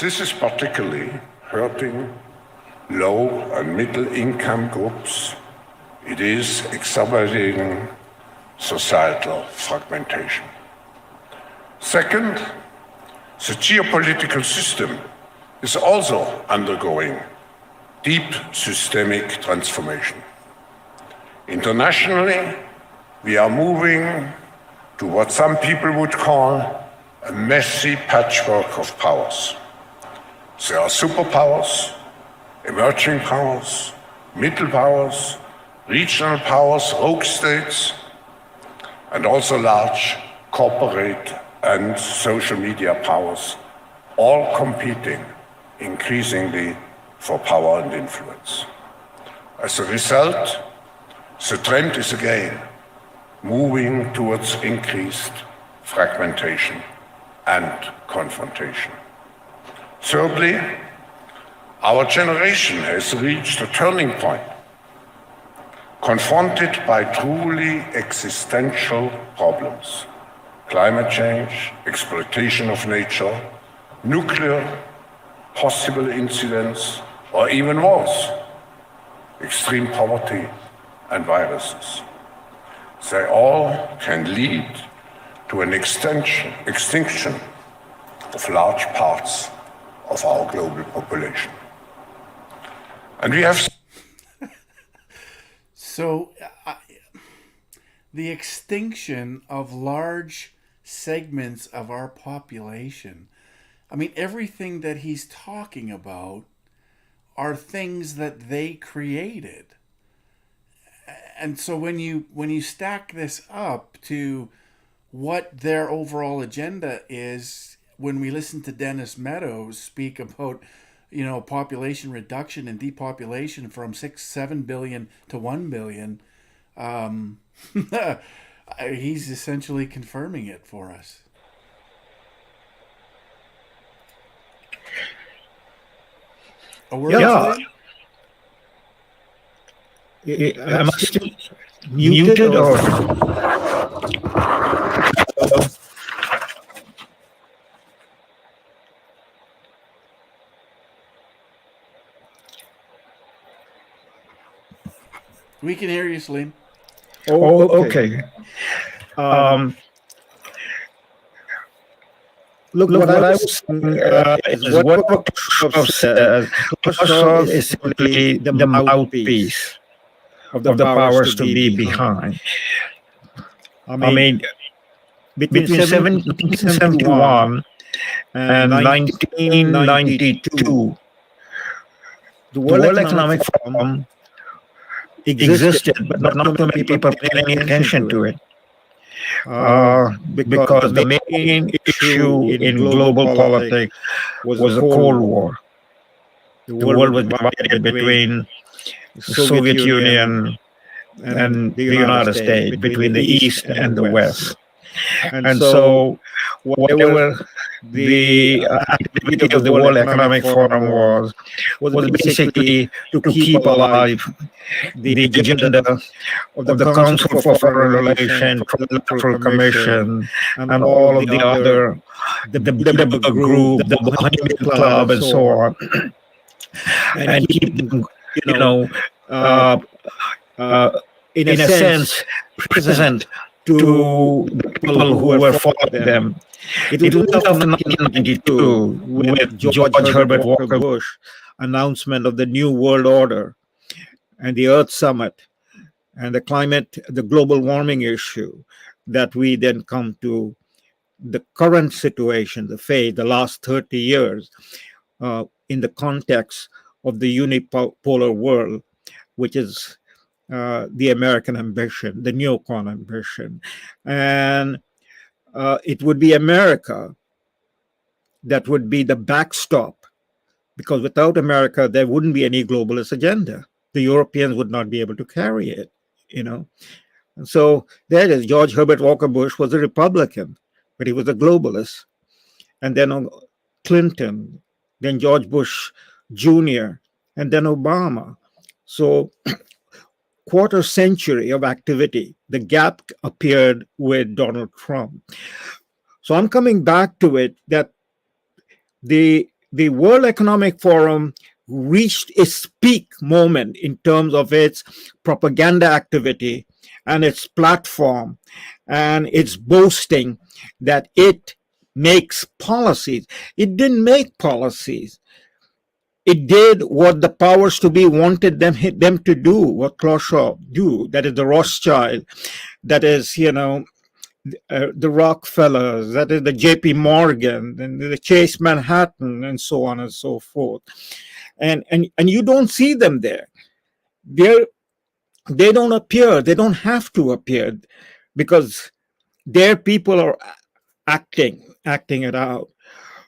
C: This is particularly hurting low and middle income groups. It is exacerbating societal fragmentation. Second, the geopolitical system is also undergoing deep systemic transformation. Internationally, we are moving to what some people would call a messy patchwork of powers. There are superpowers, emerging powers, middle powers, regional powers, rogue states, and also large corporate and social media powers, all competing increasingly for power and influence. As a result, the trend is again moving towards increased fragmentation and confrontation. Thirdly, our generation has reached a turning point, confronted by truly existential problems: climate change, exploitation of nature, nuclear, possible incidents, or even wars, extreme poverty, and viruses. They all can lead to an extinction of large parts of our global population. And we have...
A: So, the extinction of large segments of our population. I mean, everything that he's talking about are things that they created. And so when you stack this up to what their overall agenda is, when we listen to Dennis Meadows speak about, population reduction and depopulation from 6-7 billion to 1 billion, he's essentially confirming it for us. A word,
B: Yeah. Am I still muted or?
A: We can hear you, Salim.
B: Oh, okay. Look, what I was saying is what Khrushchev says. Khrushchev is simply the mouthpiece of the powers to be behind. I mean, between 1771 and 1992, the World Economic Forum existed, but not too many people paid any attention to it. Because the main issue in global politics was the Cold War. the world was divided between the Soviet Union and the United States, between the East and the West. And so, whatever the activity of the World Economic Forum was basically to keep alive the agenda of the Council for Foreign Relations, Trilateral Commission, and all of the other, the Bilderberg Group, the Bohemian Club, and so on, and keep them, in a sense, present to the people who were following them. It was after 1992 with George Herbert Walker Bush announcement of the New World Order and the Earth Summit and the global warming issue, that we then come to the current situation, the last 30 years, in the context of the unipolar world, which is the American ambition, the neocon ambition. And it would be America that would be the backstop, because without America, there wouldn't be any globalist agenda. The Europeans would not be able to carry it, And so there it is. George Herbert Walker Bush was a Republican, but he was a globalist. And then Clinton, then George Bush Jr., and then Obama. So quarter century of activity. The gap appeared with Donald Trump. So I'm coming back to it, that the World Economic Forum reached its peak moment in terms of its propaganda activity and its platform and its boasting that it makes policies. It didn't make policies. It did what the powers to be wanted them to do, what Klaus Schwab do. That is the Rothschild, that is, the Rockefellers, that is the J.P. Morgan, and the Chase Manhattan, and so on and so forth. And you don't see them there. They don't appear. They don't have to appear, because their people are acting it out.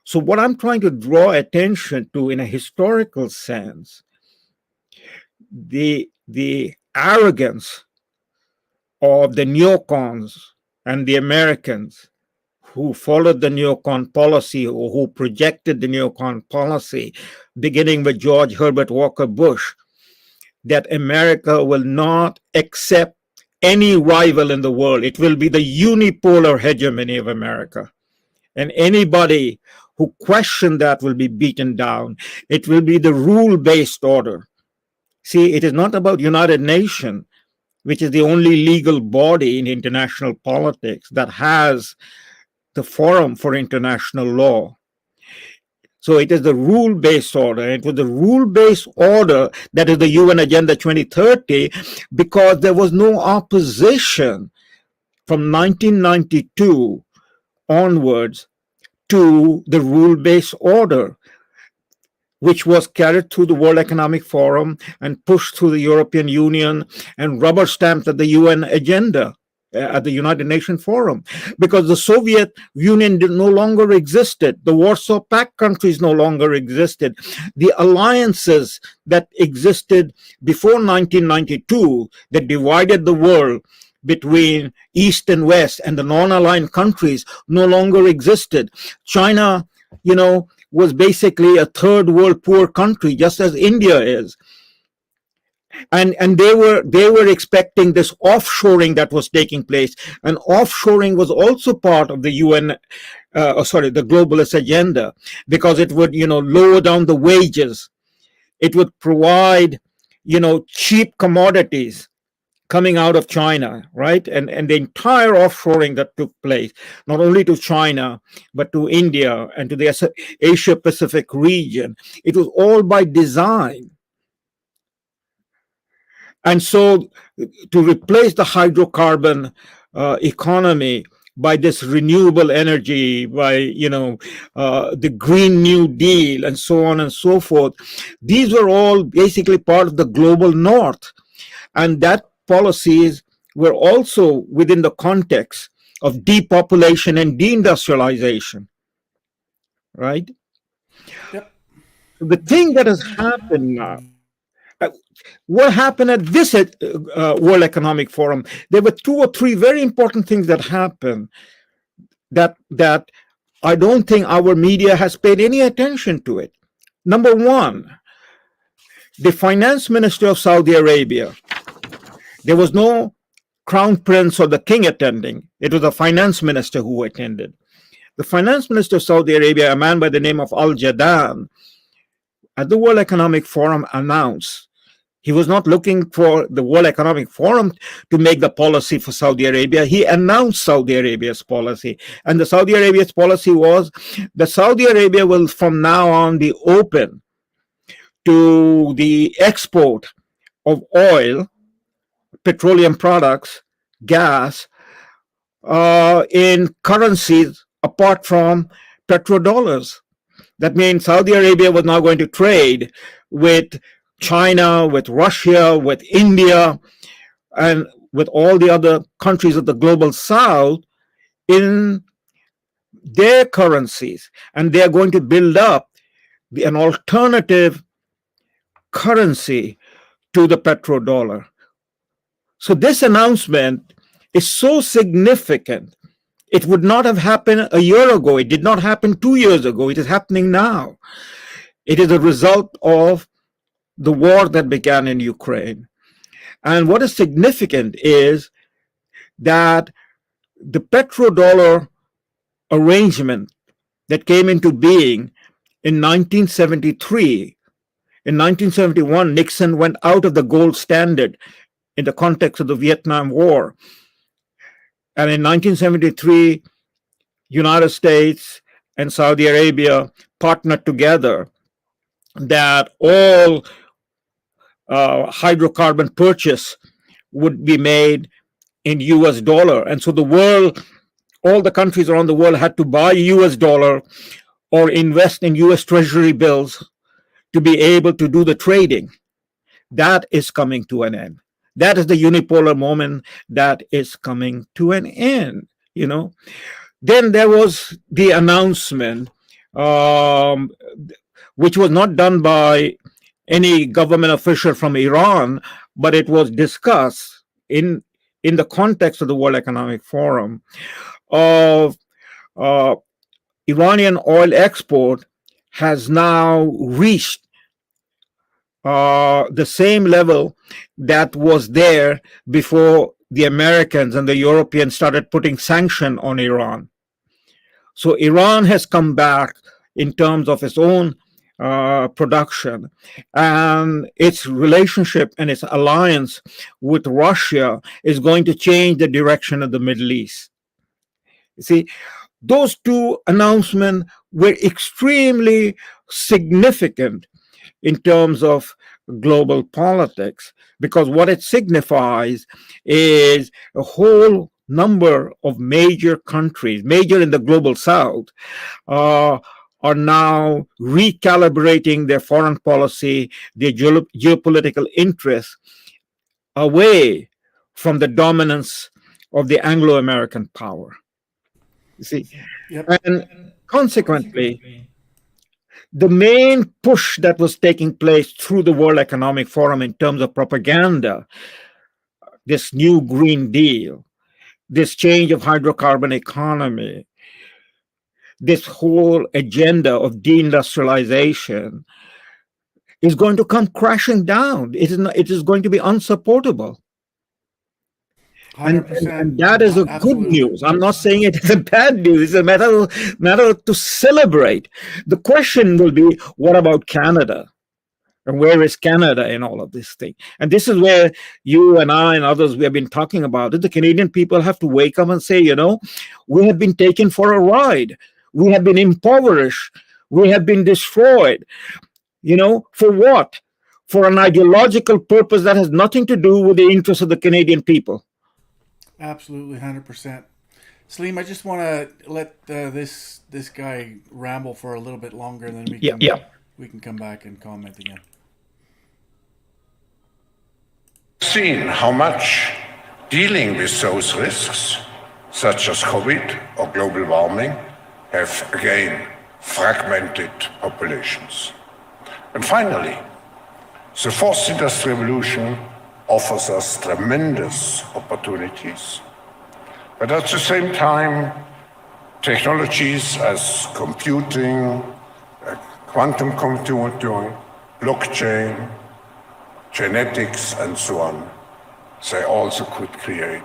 B: So what I'm trying to draw attention to in a historical sense, the arrogance of the neocons and the Americans who followed the neocon policy, or who projected the neocon policy, beginning with George Herbert Walker Bush, that America will not accept any rival in the world. It will be the unipolar hegemony of America. And anybody who questions that will be beaten down. It will be the rule-based order. See, it is not about United Nations, which is the only legal body in international politics that has the Forum for International Law. So it is the rule-based order. It was the rule-based order that is the UN Agenda 2030, because there was no opposition from 1992 onwards to the rule-based order, which was carried through the World Economic Forum and pushed through the European Union and rubber stamped at the UN agenda, at the United Nations Forum, because the Soviet Union no longer existed. The Warsaw Pact countries no longer existed. The alliances that existed before 1992 that divided the world between East and West and the non-aligned countries no longer existed. China, was basically a third world poor country, just as India is. And they were expecting this offshoring that was taking place. And offshoring was also part of the the globalist agenda, because it would, lower down the wages. It would provide, cheap commodities coming out of China, right? And the entire offshoring that took place, not only to China, but to India and to the Asia Pacific region, it was all by design. And so to replace the hydrocarbon economy by this renewable energy, by, the Green New Deal and so on and so forth, these were all basically part of the global North. And that policies were also within the context of depopulation and deindustrialization, right?
A: Yep.
B: The thing that has happened now, uh, what happened at this World Economic Forum, there were two or three very important things that happened that I don't think our media has paid any attention to it. Number one, the finance minister of Saudi Arabia, there was no crown prince or the king attending. It was the finance minister who attended. The finance minister of Saudi Arabia, a man by the name of Al Jadan, at the World Economic Forum announced he was not looking for the World Economic Forum to make the policy for Saudi Arabia. He announced Saudi Arabia's policy. And the Saudi Arabia's policy was that Saudi Arabia will from now on be open to the export of oil, petroleum products, gas, in currencies apart from petrodollars. That means Saudi Arabia was now going to trade with China, with Russia, with India, and with all the other countries of the global south in their currencies. And they're going to build up an alternative currency to the petrodollar. So this announcement is so significant. It would not have happened a year ago. It did not happen 2 years ago. It is happening now. It is a result of the war that began in Ukraine. And what is significant is that the petrodollar arrangement that came into being in 1973, in 1971, Nixon went out of the gold standard in the context of the Vietnam War. And in 1973, United States and Saudi Arabia partnered together that all hydrocarbon purchase would be made in US dollar. And so the world, all the countries around the world had to buy US dollar or invest in US Treasury bills to be able to do the trading. That is coming to an end. That is the unipolar moment that is coming to an end, you know. Then there was the announcement, which was not done by any government official from Iran, but it was discussed in the context of the World Economic Forum of Iranian oil export has now reached the same level that was there before the Americans and the Europeans started putting sanction on Iran. So Iran has come back in terms of its own production, and its relationship and its alliance with Russia is going to change the direction of the Middle East. You see, those two announcements were extremely significant in terms of global politics, because what it signifies is a whole number of major countries, major in the global south, are now recalibrating their foreign policy, their geopolitical interests away from the dominance of the Anglo-American power. You see, and consequently, the main push that was taking place through the World Economic Forum in terms of propaganda, this new Green Deal, this change of hydrocarbon economy, this whole agenda of deindustrialization is going to come crashing down. It is going to be unsupportable. And that is a good news. I'm not saying it is a bad news. It's a matter to celebrate. The question will be, what about Canada? And where is Canada in all of this thing? And this is where you and I and others, we have been talking about it. The Canadian people have to wake up and say, you know, we have been taken for a ride. We have been impoverished. We have been destroyed. You know, for what? For an ideological purpose that has nothing to do with the interests of the Canadian people.
A: Absolutely, 100%. Salim, I just want to let this guy ramble for a little bit longer, and then we can come back and comment again.
C: Seen how much dealing with those risks, such as COVID or global warming, have again fragmented populations. And finally, the fourth industrial revolution offers us tremendous opportunities, but at the same time, technologies as computing, quantum computing, blockchain, genetics, and so on, they also could create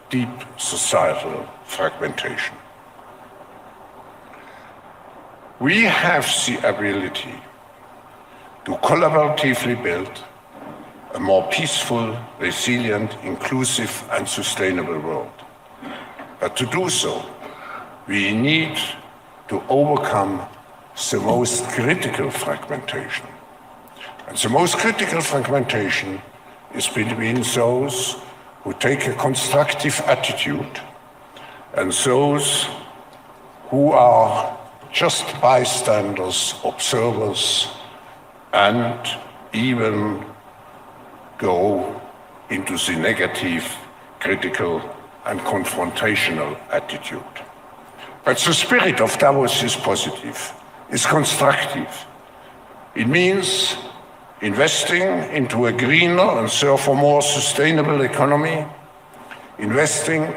C: deep societal fragmentation. We have the ability to collaboratively build a more peaceful, resilient, inclusive, and sustainable world. But to do so, we need to overcome the most critical fragmentation. And the most critical fragmentation is between those who take a constructive attitude and those who are just bystanders, observers, and even go into the negative, critical, and confrontational attitude. But the spirit of Davos is positive, is constructive. It means investing into a greener and therefore more sustainable economy, investing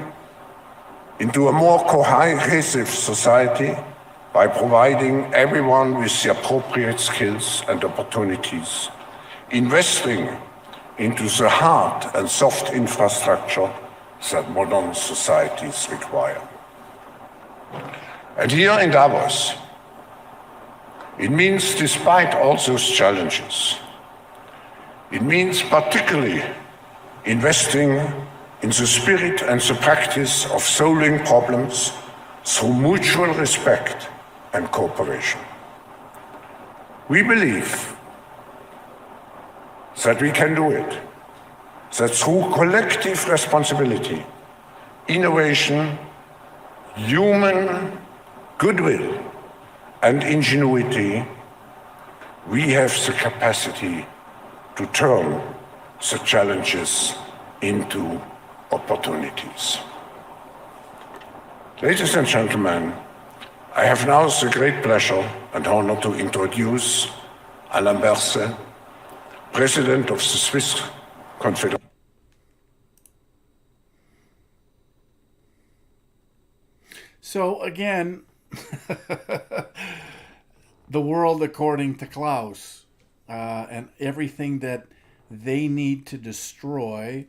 C: into a more cohesive society by providing everyone with the appropriate skills and opportunities, investing into the hard and soft infrastructure that modern societies require. And here in Davos, it means, despite all those challenges, it means particularly investing in the spirit and the practice of solving problems through mutual respect and cooperation. We believe that we can do it, that through collective responsibility, innovation, human goodwill, and ingenuity, we have the capacity to turn the challenges into opportunities. Ladies and gentlemen, I have now the great pleasure and honor to introduce Alain Berset, President of the Swiss Confederation.
A: So again, the world according to Klaus, and everything that they need to destroy,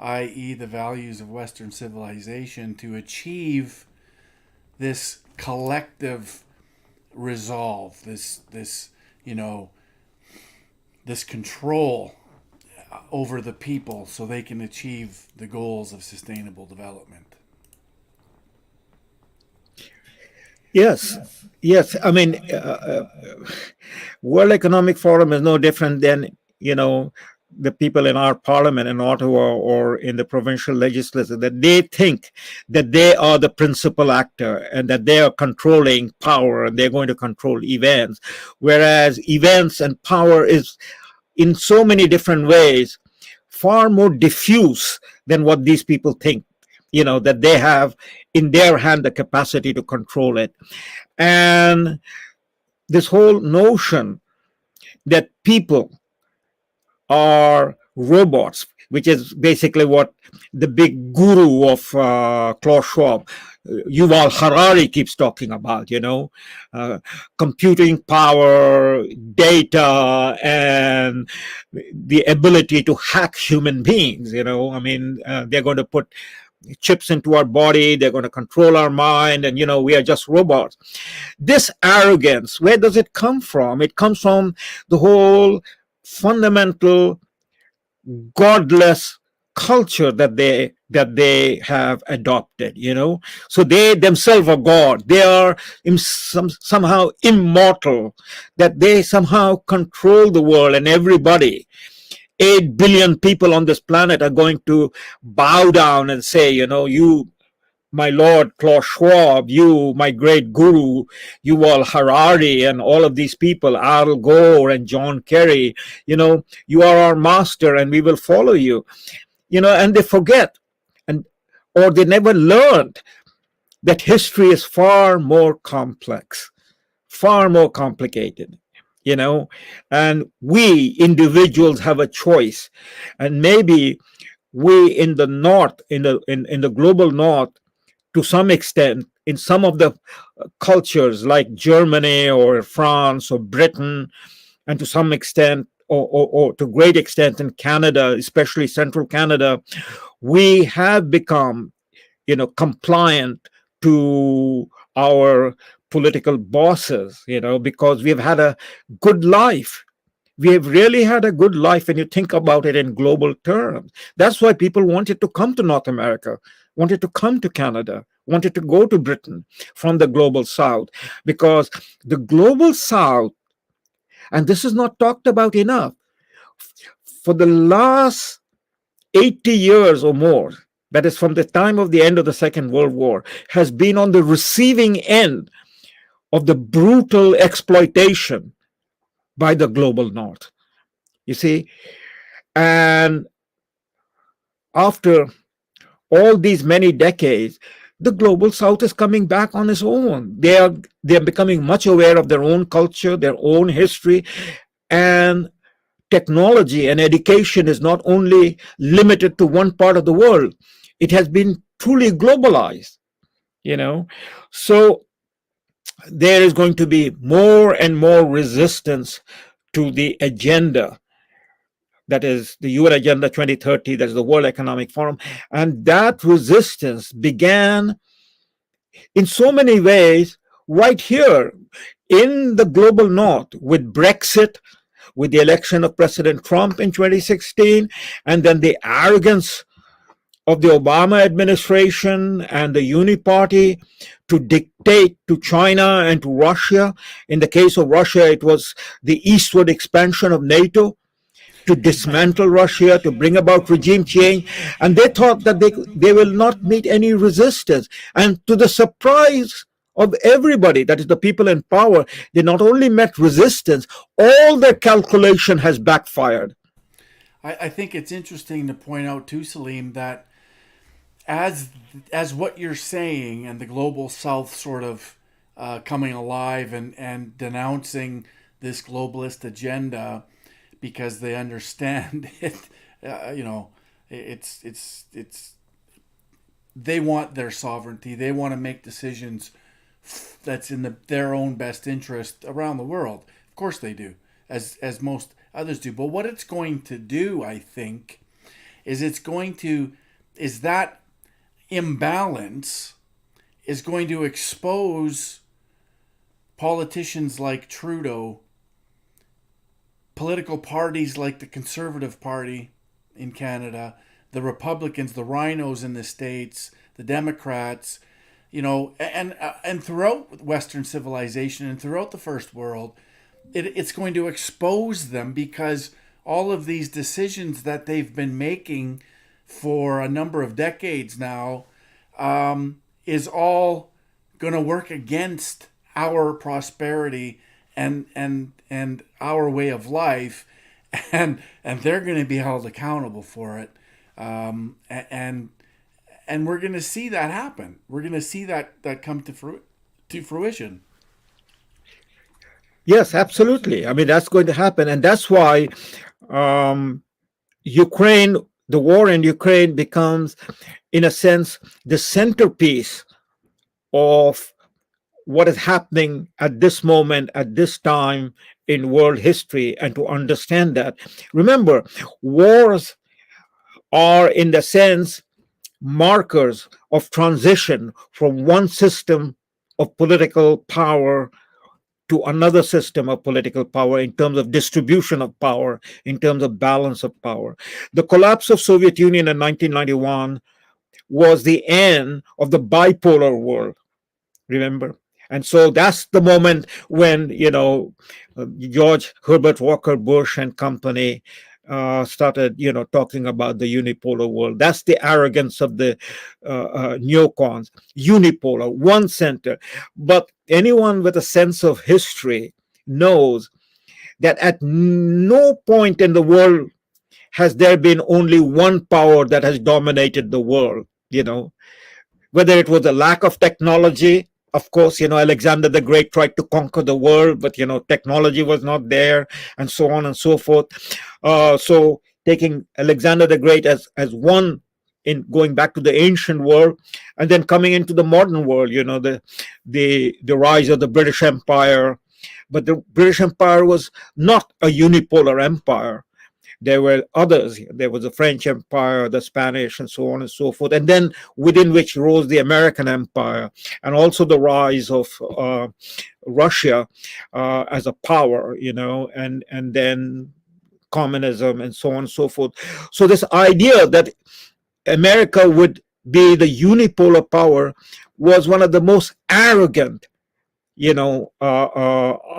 A: i.e. the values of Western civilization, to achieve this collective resolve, this control over the people so they can achieve the goals of sustainable development.
B: Yes. I mean, World Economic Forum is no different than, the people in our parliament in Ottawa or in the provincial legislature, that they think that they are the principal actor and that they are controlling power and they're going to control events. Whereas events and power is, in so many different ways, far more diffuse than what these people think, that they have in their hand the capacity to control it. And this whole notion that people are robots, which is basically what the big guru of Klaus Schwab, Yuval Harari, keeps talking about, computing power, data, and the ability to hack human beings. They're going to put chips into our body, they're going to control our mind, and we are just robots. This arrogance, where does it come from? It comes from the whole fundamental godless culture that they have adopted. So they themselves are God. They are somehow immortal, that they somehow control the world and everybody. 8 billion people on this planet are going to bow down and say, you, my Lord Klaus Schwab, you, my great guru, Yuval Harari, and all of these people, Al Gore and John Kerry, you are our master and we will follow you. And they forget, or they never learned that history is far more complex, far more complicated. you know, and we individuals have a choice. And maybe we in the north, in the global north, to some extent, in some of the cultures like Germany or France or Britain, and to some extent, or to great extent in Canada, especially central Canada, we have become, compliant to our political bosses, because we've had a good life. We have really had a good life when you think about it in global terms. That's why people wanted to come to North America, wanted to come to Canada, wanted to go to Britain from the global south, because the global south, and this is not talked about enough, for the last 80 years or more, that is from the time of the end of the Second World War, has been on the receiving end of the brutal exploitation by the global north. You see, and after all these many decades, the global south is coming back on its own. They are becoming much aware of their own culture, their own history, and technology and education is not only limited to one part of the world, it has been truly globalized, so there is going to be more and more resistance to the agenda, that is the UN Agenda 2030, that is the World Economic Forum. And that resistance began in so many ways right here in the global north with Brexit, with the election of President Trump in 2016, and then the arrogance of the Obama administration and the Uniparty to dictate to China and to Russia. In the case of Russia, it was the eastward expansion of NATO to dismantle Russia, to bring about regime change. And they thought that they will not meet any resistance. And to the surprise of everybody, that is the people in power, they not only met resistance, all their calculation has backfired.
A: I think it's interesting to point out too, Salim, that as what you're saying and the global south sort of coming alive and denouncing this globalist agenda because they understand it, it's they want their sovereignty. They want to make decisions that's in their own best interest around the world. Of course they do, as most others do. But what it's going to do, I think, is that imbalance is going to expose politicians like Trudeau, political parties like the Conservative Party in Canada, the Republicans, the rhinos in the States, the Democrats, and throughout Western civilization and throughout the First World, it's going to expose them, because all of these decisions that they've been making for a number of decades now is all going to work against our prosperity and our way of life, and they're going to be held accountable for it, and we're going to see that happen. We're going to see that come to fruition.
B: Yes, absolutely. I mean, that's going to happen, and that's why Ukraine, the war in Ukraine, becomes, in a sense, the centerpiece of what is happening at this moment, at this time in world history. And to understand that, remember, wars are, in the sense, markers of transition from one system of political power to another system of political power, in terms of distribution of power, in terms of balance of power. The collapse of Soviet Union in 1991 was the end of the bipolar world, remember? And so that's the moment when, George Herbert Walker Bush and company started, talking about the unipolar world. That's the arrogance of the neocons. Unipolar, one center. But anyone with a sense of history knows that at no point in the world has there been only one power that has dominated the world, whether it was a lack of technology of course, Alexander the Great tried to conquer the world, but technology was not there, and so on and so forth. So taking Alexander the Great as one, in going back to the ancient world, and then coming into the modern world, the rise of the British Empire. But the British Empire was not a unipolar empire. There were others. There was the French Empire, the Spanish, and so on and so forth. And then within which rose the American Empire, and also the rise of Russia as a power, and then communism, and so on and so forth. So this idea that America would be the unipolar power was one of the most arrogant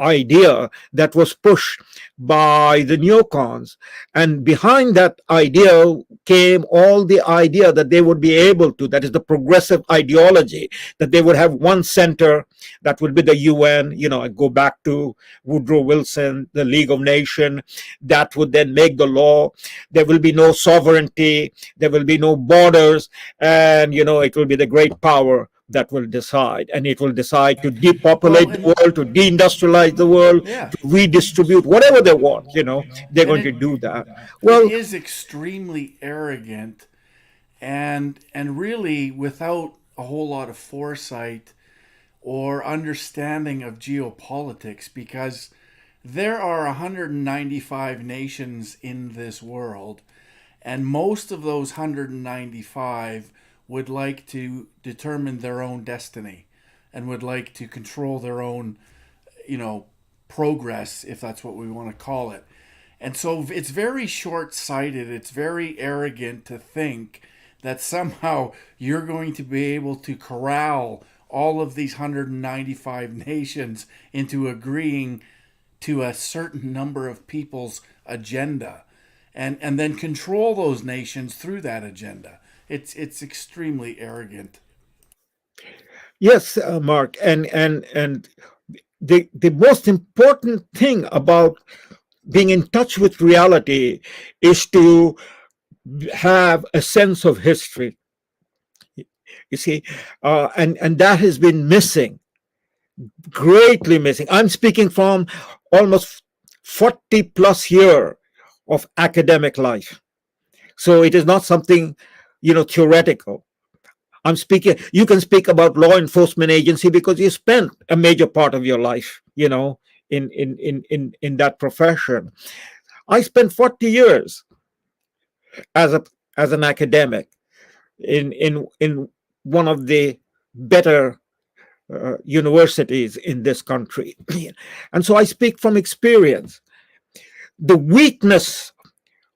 B: idea that was pushed by the neocons. And behind that idea came all the idea that they would be able to, that is the progressive ideology, that they would have one center, that would be the UN, I go back to Woodrow Wilson, the League of Nations, that would then make the law. There will be no sovereignty, there will be no borders, and, it will be the great power that will decide, and it will decide to depopulate the world, to deindustrialize the world, to redistribute whatever they want. They're going to do that.
A: Well, it is extremely arrogant, and really without a whole lot of foresight or understanding of geopolitics, because there are 195 nations in this world, and most of those 195 would like to determine their own destiny and would like to control their own, progress, if that's what we want to call it. And so it's very short-sighted, it's very arrogant to think that somehow you're going to be able to corral all of these 195 nations into agreeing to a certain number of people's agenda and then control those nations through that agenda. It's extremely arrogant.
B: Yes, Mark, and the most important thing about being in touch with reality is to have a sense of history. You see, and that has been missing, greatly missing. I'm speaking from almost 40 plus years of academic life, so it is not something theoretical. I'm speaking. You can speak about law enforcement agency because you spent a major part of your life, in that profession. I spent 40 years as an academic in one of the better universities in this country, and so I speak from experience. The weakness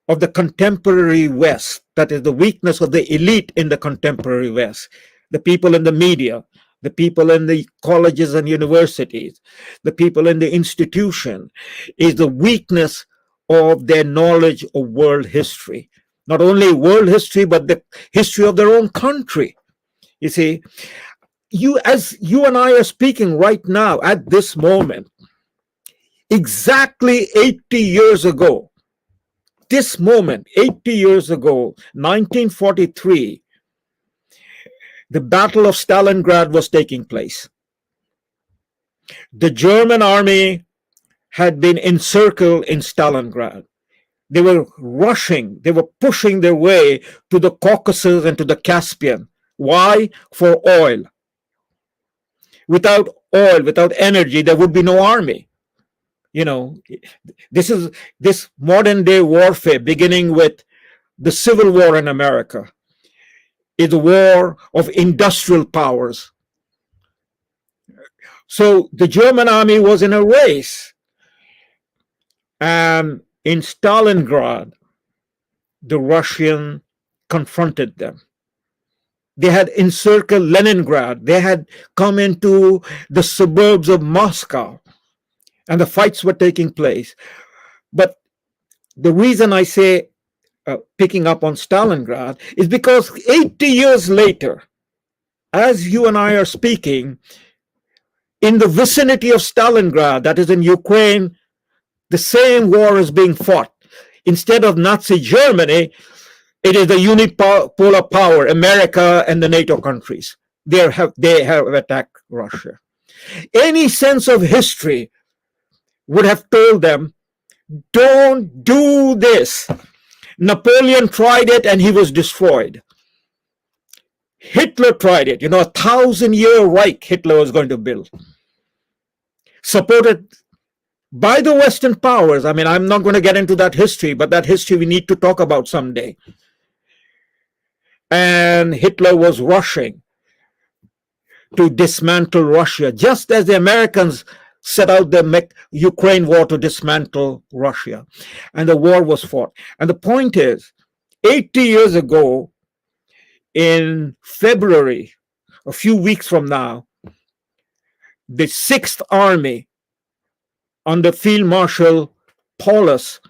B: of the contemporary West, that is the weakness of the elite in the contemporary West, the people in the media, the people in the colleges and universities, the people in the institution, is the weakness of their knowledge of world history. Not only world history, but the history of their own country. You see, as you and I are speaking right now at this moment, exactly 80 years ago, this moment, 80 years ago, 1943, the Battle of Stalingrad was taking place. The German army had been encircled in Stalingrad. They were rushing, they were pushing their way to the Caucasus and to the Caspian. Why? For oil. Without oil, without energy, there would be no army. This modern day warfare, beginning with the Civil War in America, is a war of industrial powers. So the German army was in a race, and in Stalingrad, the Russian confronted them. They had encircled Leningrad. They had come into the suburbs of Moscow, and the fights were taking place. But the reason I say picking up on Stalingrad is because 80 years later, as you and I are speaking, in the vicinity of Stalingrad, that is in Ukraine, the same war is being fought. Instead of Nazi Germany, it is the unipolar power, America and the NATO countries. they have attacked Russia. Any sense of history would have told them, don't do this. Napoleon tried it and he was destroyed. Hitler tried it. 1,000-year Reich Hitler was going to build, supported by the Western powers. I mean, I'm not going to get into that history, but that history we need to talk about someday. And Hitler was rushing to dismantle Russia, just as the Americans set out the Ukraine war to dismantle Russia. And the war was fought. And the point is, 80 years ago, in February, a few weeks from now, the Sixth Army under Field Marshal Paulus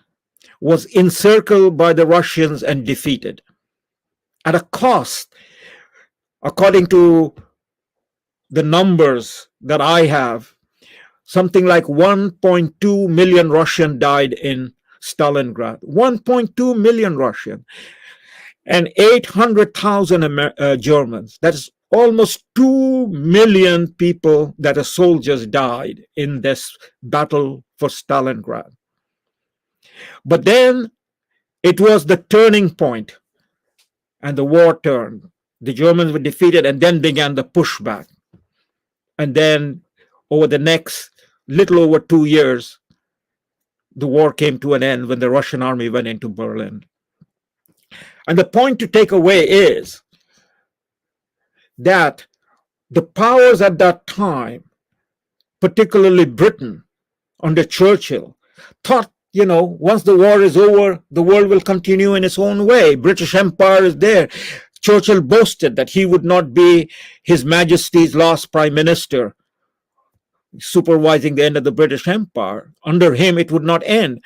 B: was encircled by the Russians and defeated at a cost, according to the numbers that I have, something like 1.2 million Russians died in Stalingrad. 1.2 million Russian and 800,000 Germans. That's almost 2 million people that are soldiers died in this battle for Stalingrad. But then it was the turning point, and the war turned. The Germans were defeated, and then began the pushback. And then over the next little over 2 years, the war came to an end when the Russian army went into Berlin. And the point to take away is that the powers at that time, particularly Britain under Churchill, thought, once the war is over, the world will continue in its own way. British Empire is there. Churchill boasted that he would not be His Majesty's last Prime Minister, supervising the end of the British Empire. Under him, it would not end.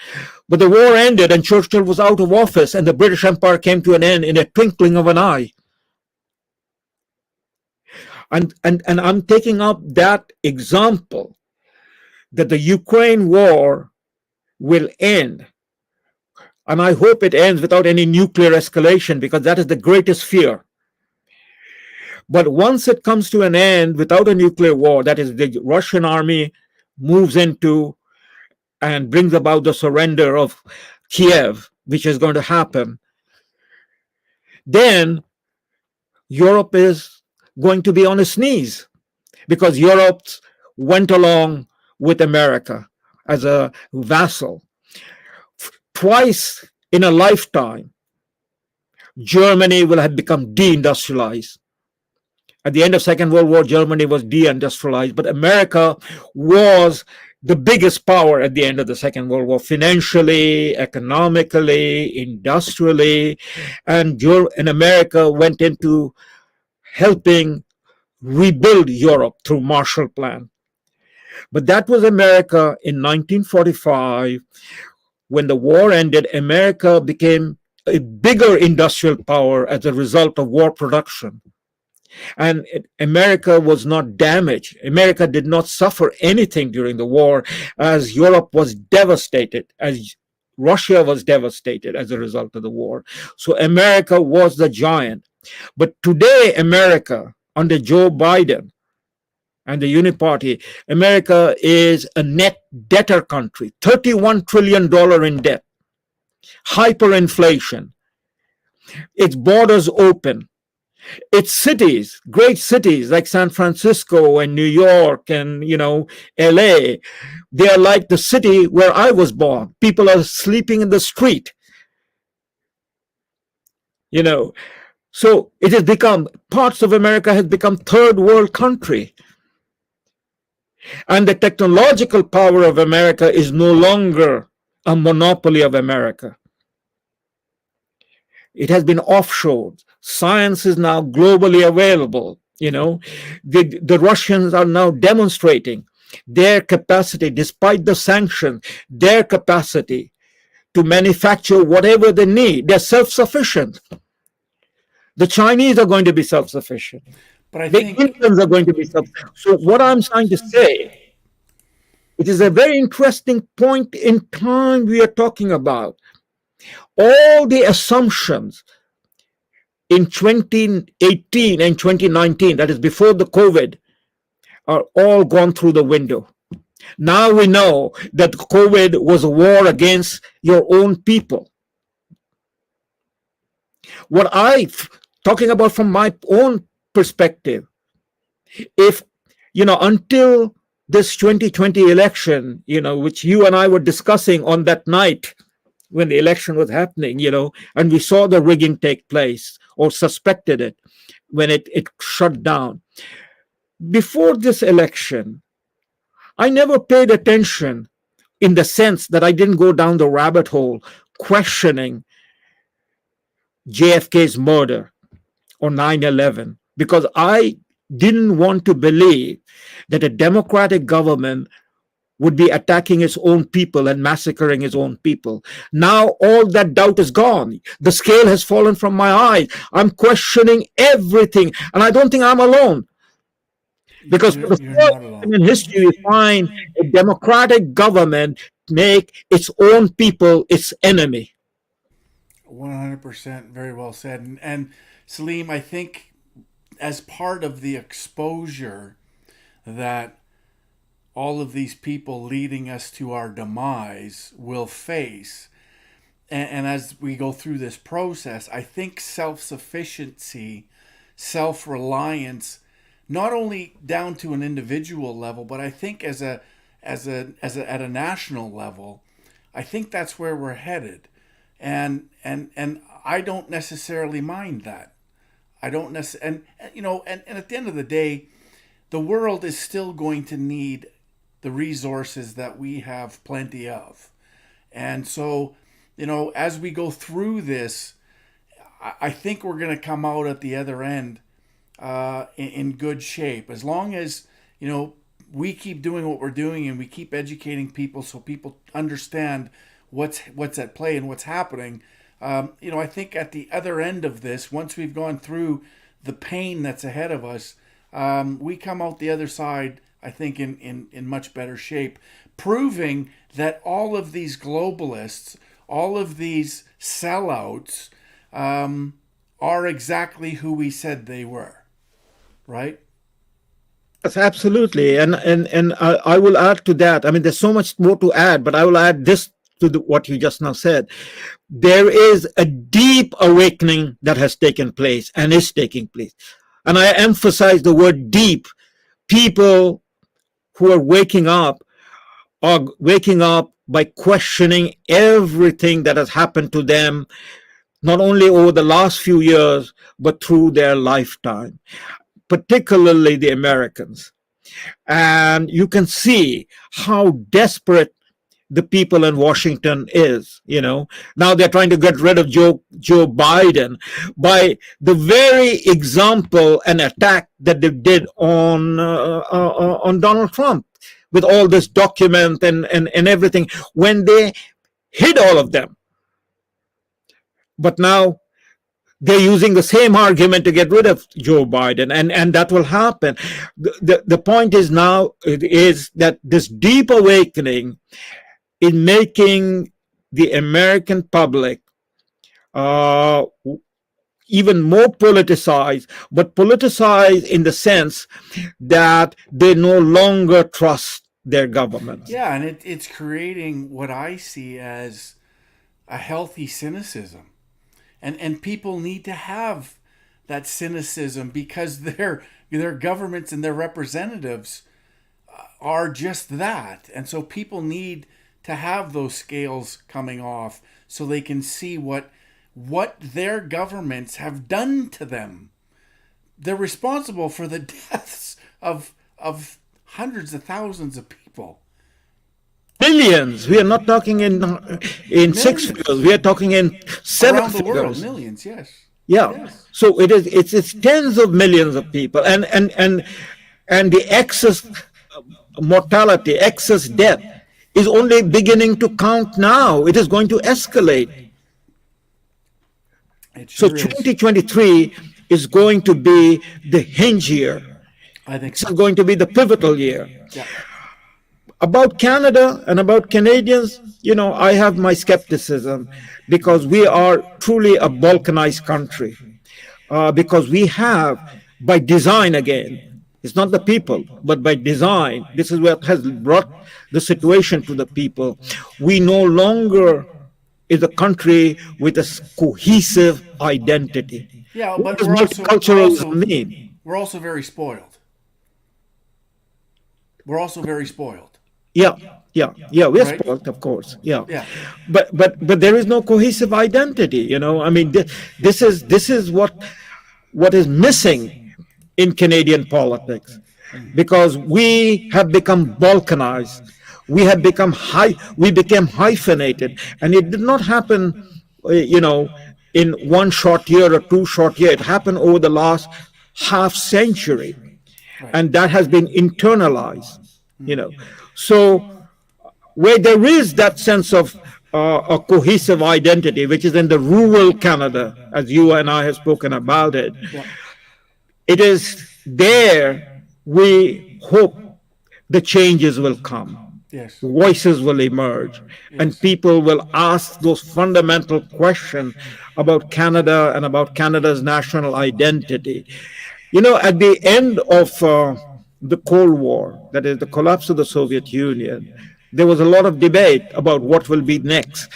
B: But the war ended and Churchill was out of office, and the British Empire came to an end in a twinkling of an eye. And I'm taking up that example, that the Ukraine war will end. And I hope it ends without any nuclear escalation, because that is the greatest fear. But once it comes to an end without a nuclear war, that is, the Russian army moves into and brings about the surrender of Kiev, which is going to happen, then Europe is going to be on its knees, because Europe went along with America as a vassal. Twice in a lifetime, Germany will have become deindustrialized. At the end of Second World War, Germany was deindustrialized, but America was the biggest power at the end of the Second World War, financially, economically, industrially, and America went into helping rebuild Europe through Marshall Plan. But that was America in 1945. When the war ended, America became a bigger industrial power as a result of war production. And America was not damaged. America did not suffer anything during the war, as Europe was devastated, as Russia was devastated as a result of the war. So America was the giant. But today, America, under Joe Biden and the Uniparty, America is a net debtor country, $31 trillion in debt, hyperinflation, its borders open. Its cities, great cities like San Francisco and New York and, LA, they are like the city where I was born. People are sleeping in the street. So it has become, parts of America has become third world country. And the technological power of America is no longer a monopoly of America. It has been offshored. Science is now globally available. The Russians are now demonstrating their capacity, despite the sanctions, their capacity to manufacture whatever they need. They're self-sufficient. The Chinese are going to be self-sufficient.
A: But
B: the Indians are going to be self-sufficient. So what I'm trying to say, it is a very interesting point in time we are talking about. All the assumptions in 2018 and 2019, that is before the COVID, are all gone through the window. Now we know that COVID was a war against your own people. What talking about from my own perspective, if, until this 2020 election, which you and I were discussing on that night when the election was happening, and we saw the rigging take place or suspected it when it shut down. Before this election, I never paid attention in the sense that I didn't go down the rabbit hole questioning JFK's murder or 9/11, because I didn't want to believe that a democratic government would be attacking its own people and massacring its own people. Now all that doubt is gone. The scale has fallen from my eyes. I'm questioning everything, and I don't think I'm alone. Because for the first time in history, you find a democratic government make its own people its enemy.
A: 100%, very well said. And Salim, I think as part of the exposure that all of these people leading us to our demise will face, and as we go through this process, I think self-sufficiency, self-reliance, not only down to an individual level, but I think at a national level, I think that's where we're headed. And I don't necessarily mind that. I don't necessarily, and at the end of the day, the world is still going to need the resources that we have plenty of. And so, as we go through this, I think we're going to come out at the other end in good shape. As long as, we keep doing what we're doing and we keep educating people so people understand what's at play and what's happening. I think at the other end of this, once we've gone through the pain that's ahead of us, we come out the other side, I think, in much better shape, proving that all of these globalists, all of these sellouts, are exactly who we said they were, right?
B: Yes, absolutely. And I will add to that. I mean, there's so much more to add, but I will add this to what you just now said. There is a deep awakening that has taken place and is taking place. And I emphasize the word deep. People who are waking up by questioning everything that has happened to them, not only over the last few years, but through their lifetime, particularly the Americans. And you can see how desperate the people in Washington is. Now they're trying to get rid of Joe Biden by the very example and attack that they did on Donald Trump, with all this document and everything, when they hid all of them. But now they're using the same argument to get rid of Joe Biden, and that will happen. The point is now is that this deep awakening in making the American public even more politicized, but politicized in the sense that they no longer trust their government.
A: Yeah, and it's creating what I see as a healthy cynicism. And people need to have that cynicism because their governments and their representatives are just that. And so people need to have those scales coming off so they can see what their governments have done to them. They're responsible for the deaths of hundreds of thousands of people.
B: Millions. We are not talking in six figures. We are talking in seven
A: around the
B: figures.
A: world, millions, yes.
B: Yeah.
A: Yes.
B: So it's tens of millions of people, and the excess mortality, excess death is only beginning to count now. It is going to escalate.
A: It
B: So
A: sure is.
B: 2023 is going to be the hinge year.
A: I think
B: It's
A: so.
B: going to be the pivotal year.
A: Yeah.
B: About Canada and about Canadians, I have my skepticism because we are truly a balkanized country. because we have, by design again, it's not the people, but by design, this is what has brought the situation to the people. We no longer is a country with a cohesive identity.
A: Yeah,
B: What
A: but
B: does multiculturalism mean?
A: we're also very spoiled. We're also very spoiled,
B: Yeah, yeah, we're
A: right?
B: spoiled, of course. Yeah,
A: Yeah.
B: but there is no cohesive identity. I mean, this is what is missing in Canadian politics, because we have become balkanized. We became hyphenated, and it did not happen, in one short year or two short year. It happened over the last half century,
A: Right.
B: and that has been internalized. So where there is that sense of a cohesive identity, which is in the rural Canada, as you and I have spoken about it,
A: Yeah.
B: it is there we hope the changes will come.
A: Yes.
B: Voices will emerge, and people will ask those fundamental questions about Canada and about Canada's national identity. At the end of the Cold War, that is the collapse of the Soviet Union, there was a lot of debate about what will be next.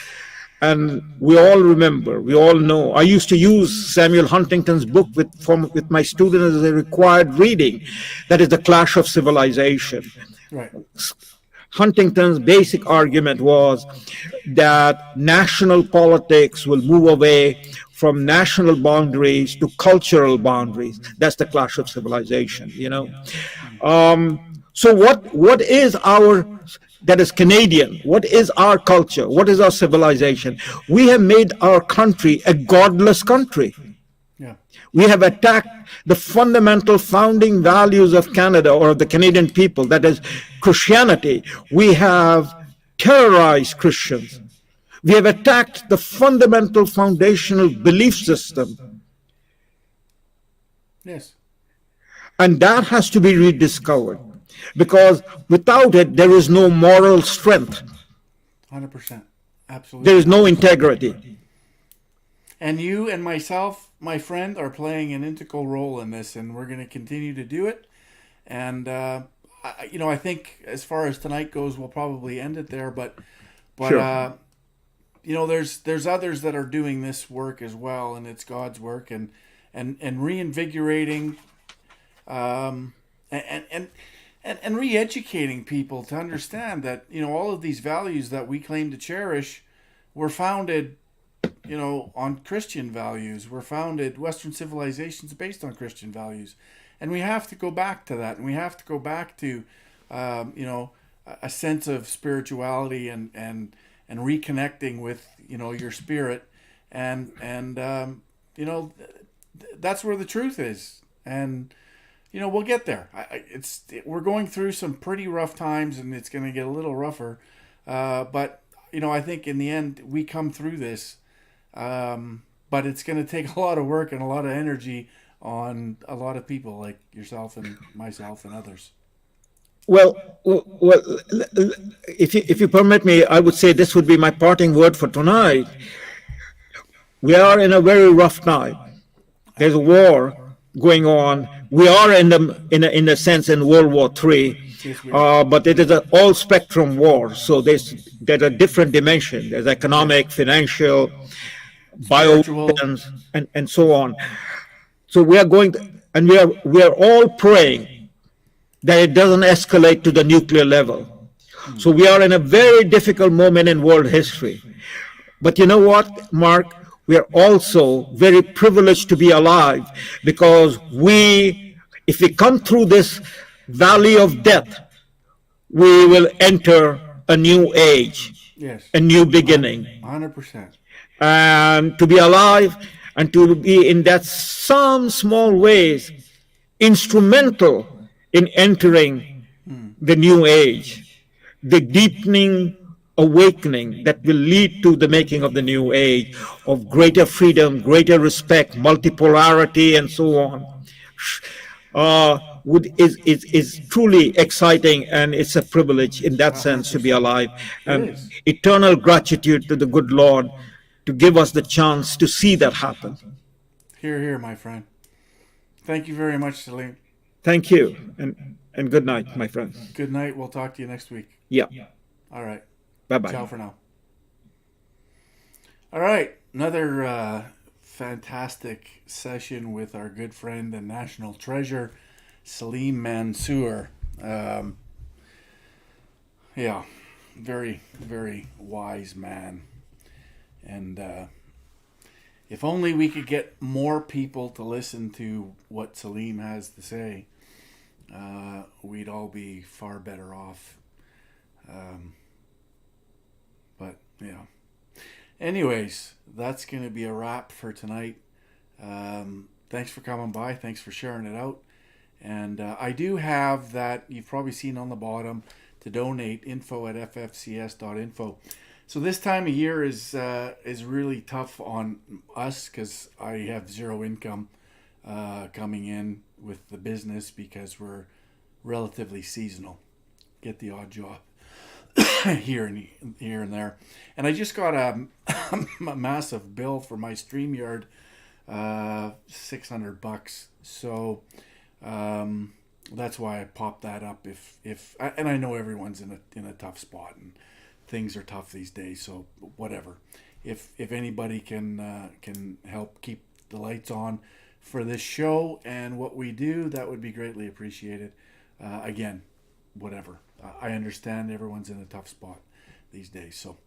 B: And we all remember, we all know. I used to use Samuel Huntington's book with my students as a required reading. That is The Clash of Civilization.
A: Right.
B: Huntington's basic argument was that national politics will move away from national boundaries to cultural boundaries. That's the clash of civilization. So what is that is Canadian? What is our culture? What is our civilization? We have made our country a godless country.
A: Yeah.
B: We have attacked the fundamental founding values of Canada, or of the Canadian people, that is Christianity. We have terrorized Christians. We have attacked the fundamental foundational belief system,
A: Yes.
B: and that has to be rediscovered, because without it, there is no moral strength.
A: 100%. Absolutely.
B: There is no integrity.
A: And you and myself, my friend, are playing an integral role in this, and we're going to continue to do it. And I think as far as tonight goes, we'll probably end it there. But
B: Sure.
A: there's others that are doing this work as well, and it's God's work, and reinvigorating, and re-educating people to understand that all of these values that we claim to cherish were founded on Christian values. We're founded, Western civilizations based on Christian values. And we have to go back to that. And we have to go back to, a sense of spirituality and reconnecting with, your spirit. And that's where the truth is. And, we'll get there. We're going through some pretty rough times, and it's going to get a little rougher. But, I think in the end, we come through this. But it's going to take a lot of work and a lot of energy on a lot of people like yourself and myself and others.
B: Well, if you permit me, I would say this would be my parting word for tonight. We are in a very rough time. There's a war going on. We are in a sense in World War III,
A: Yes, we are.
B: but it is an all spectrum war. So there's a different dimension. There's economic, financial,
A: Spiritual.
B: bioweapons, and so on. So we are all praying that it doesn't escalate to the nuclear level. So we are in a very difficult moment in world history. But you know what, Mark? We are also very privileged to be alive, because if we come through this valley of death, we will enter a new age,
A: Yes.
B: a new beginning.
A: 100%.
B: And to be alive and to be in that some small ways instrumental in entering the new age, the deepening awakening that will lead to the making of the new age of greater freedom, greater respect, multipolarity, and so on, is truly exciting, and it's a privilege in that sense to be alive. And
A: is.
B: eternal gratitude to the good Lord to give us the chance to see that happen.
A: Here, here, my friend. Thank you very much, Salim.
B: Thank you, and good night, my friends.
A: Good night. We'll talk to you next week.
B: Yeah.
A: All right.
B: Bye
A: Ciao
B: bye.
A: for now. All right. Another fantastic session with our good friend and national treasure, Salim Mansour. Yeah, very, very wise man. And if only we could get more people to listen to what Salim has to say, we'd all be far better off. But, yeah. Anyways, that's going to be a wrap for tonight. Thanks for coming by. Thanks for sharing it out. And I do have that, you've probably seen on the bottom, to donate, info@ffcs.info. So this time of year is really tough on us because I have zero income coming in with the business because we're relatively seasonal. Get the odd job here and there. And I just got a massive bill for my StreamYard, $600. So that's why I popped that up. If and I know everyone's in a tough spot and things are tough these days. So whatever. If anybody can help keep the lights on for this show and what we do, that would be greatly appreciated. Again, whatever. I understand everyone's in a tough spot these days, so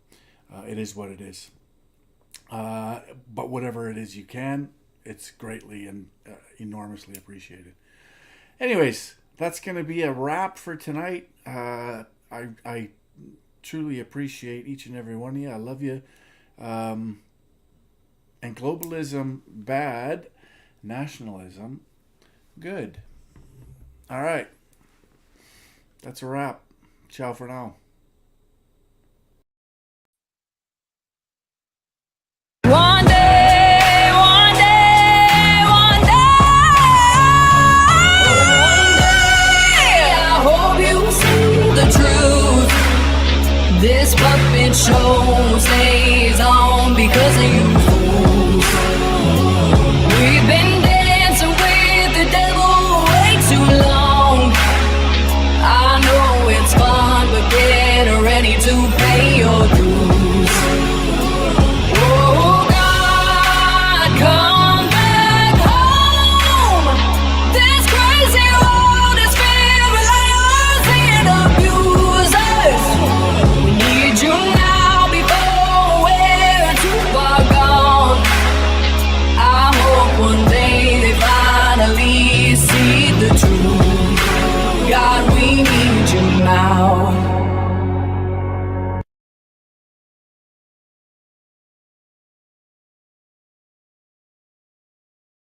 A: it is what it is. But whatever it is you can, it's greatly and enormously appreciated. Anyways, that's going to be a wrap for tonight. I truly appreciate each and every one of you. I love you. And globalism, bad. Nationalism, good. All right. That's a wrap. Ciao for now.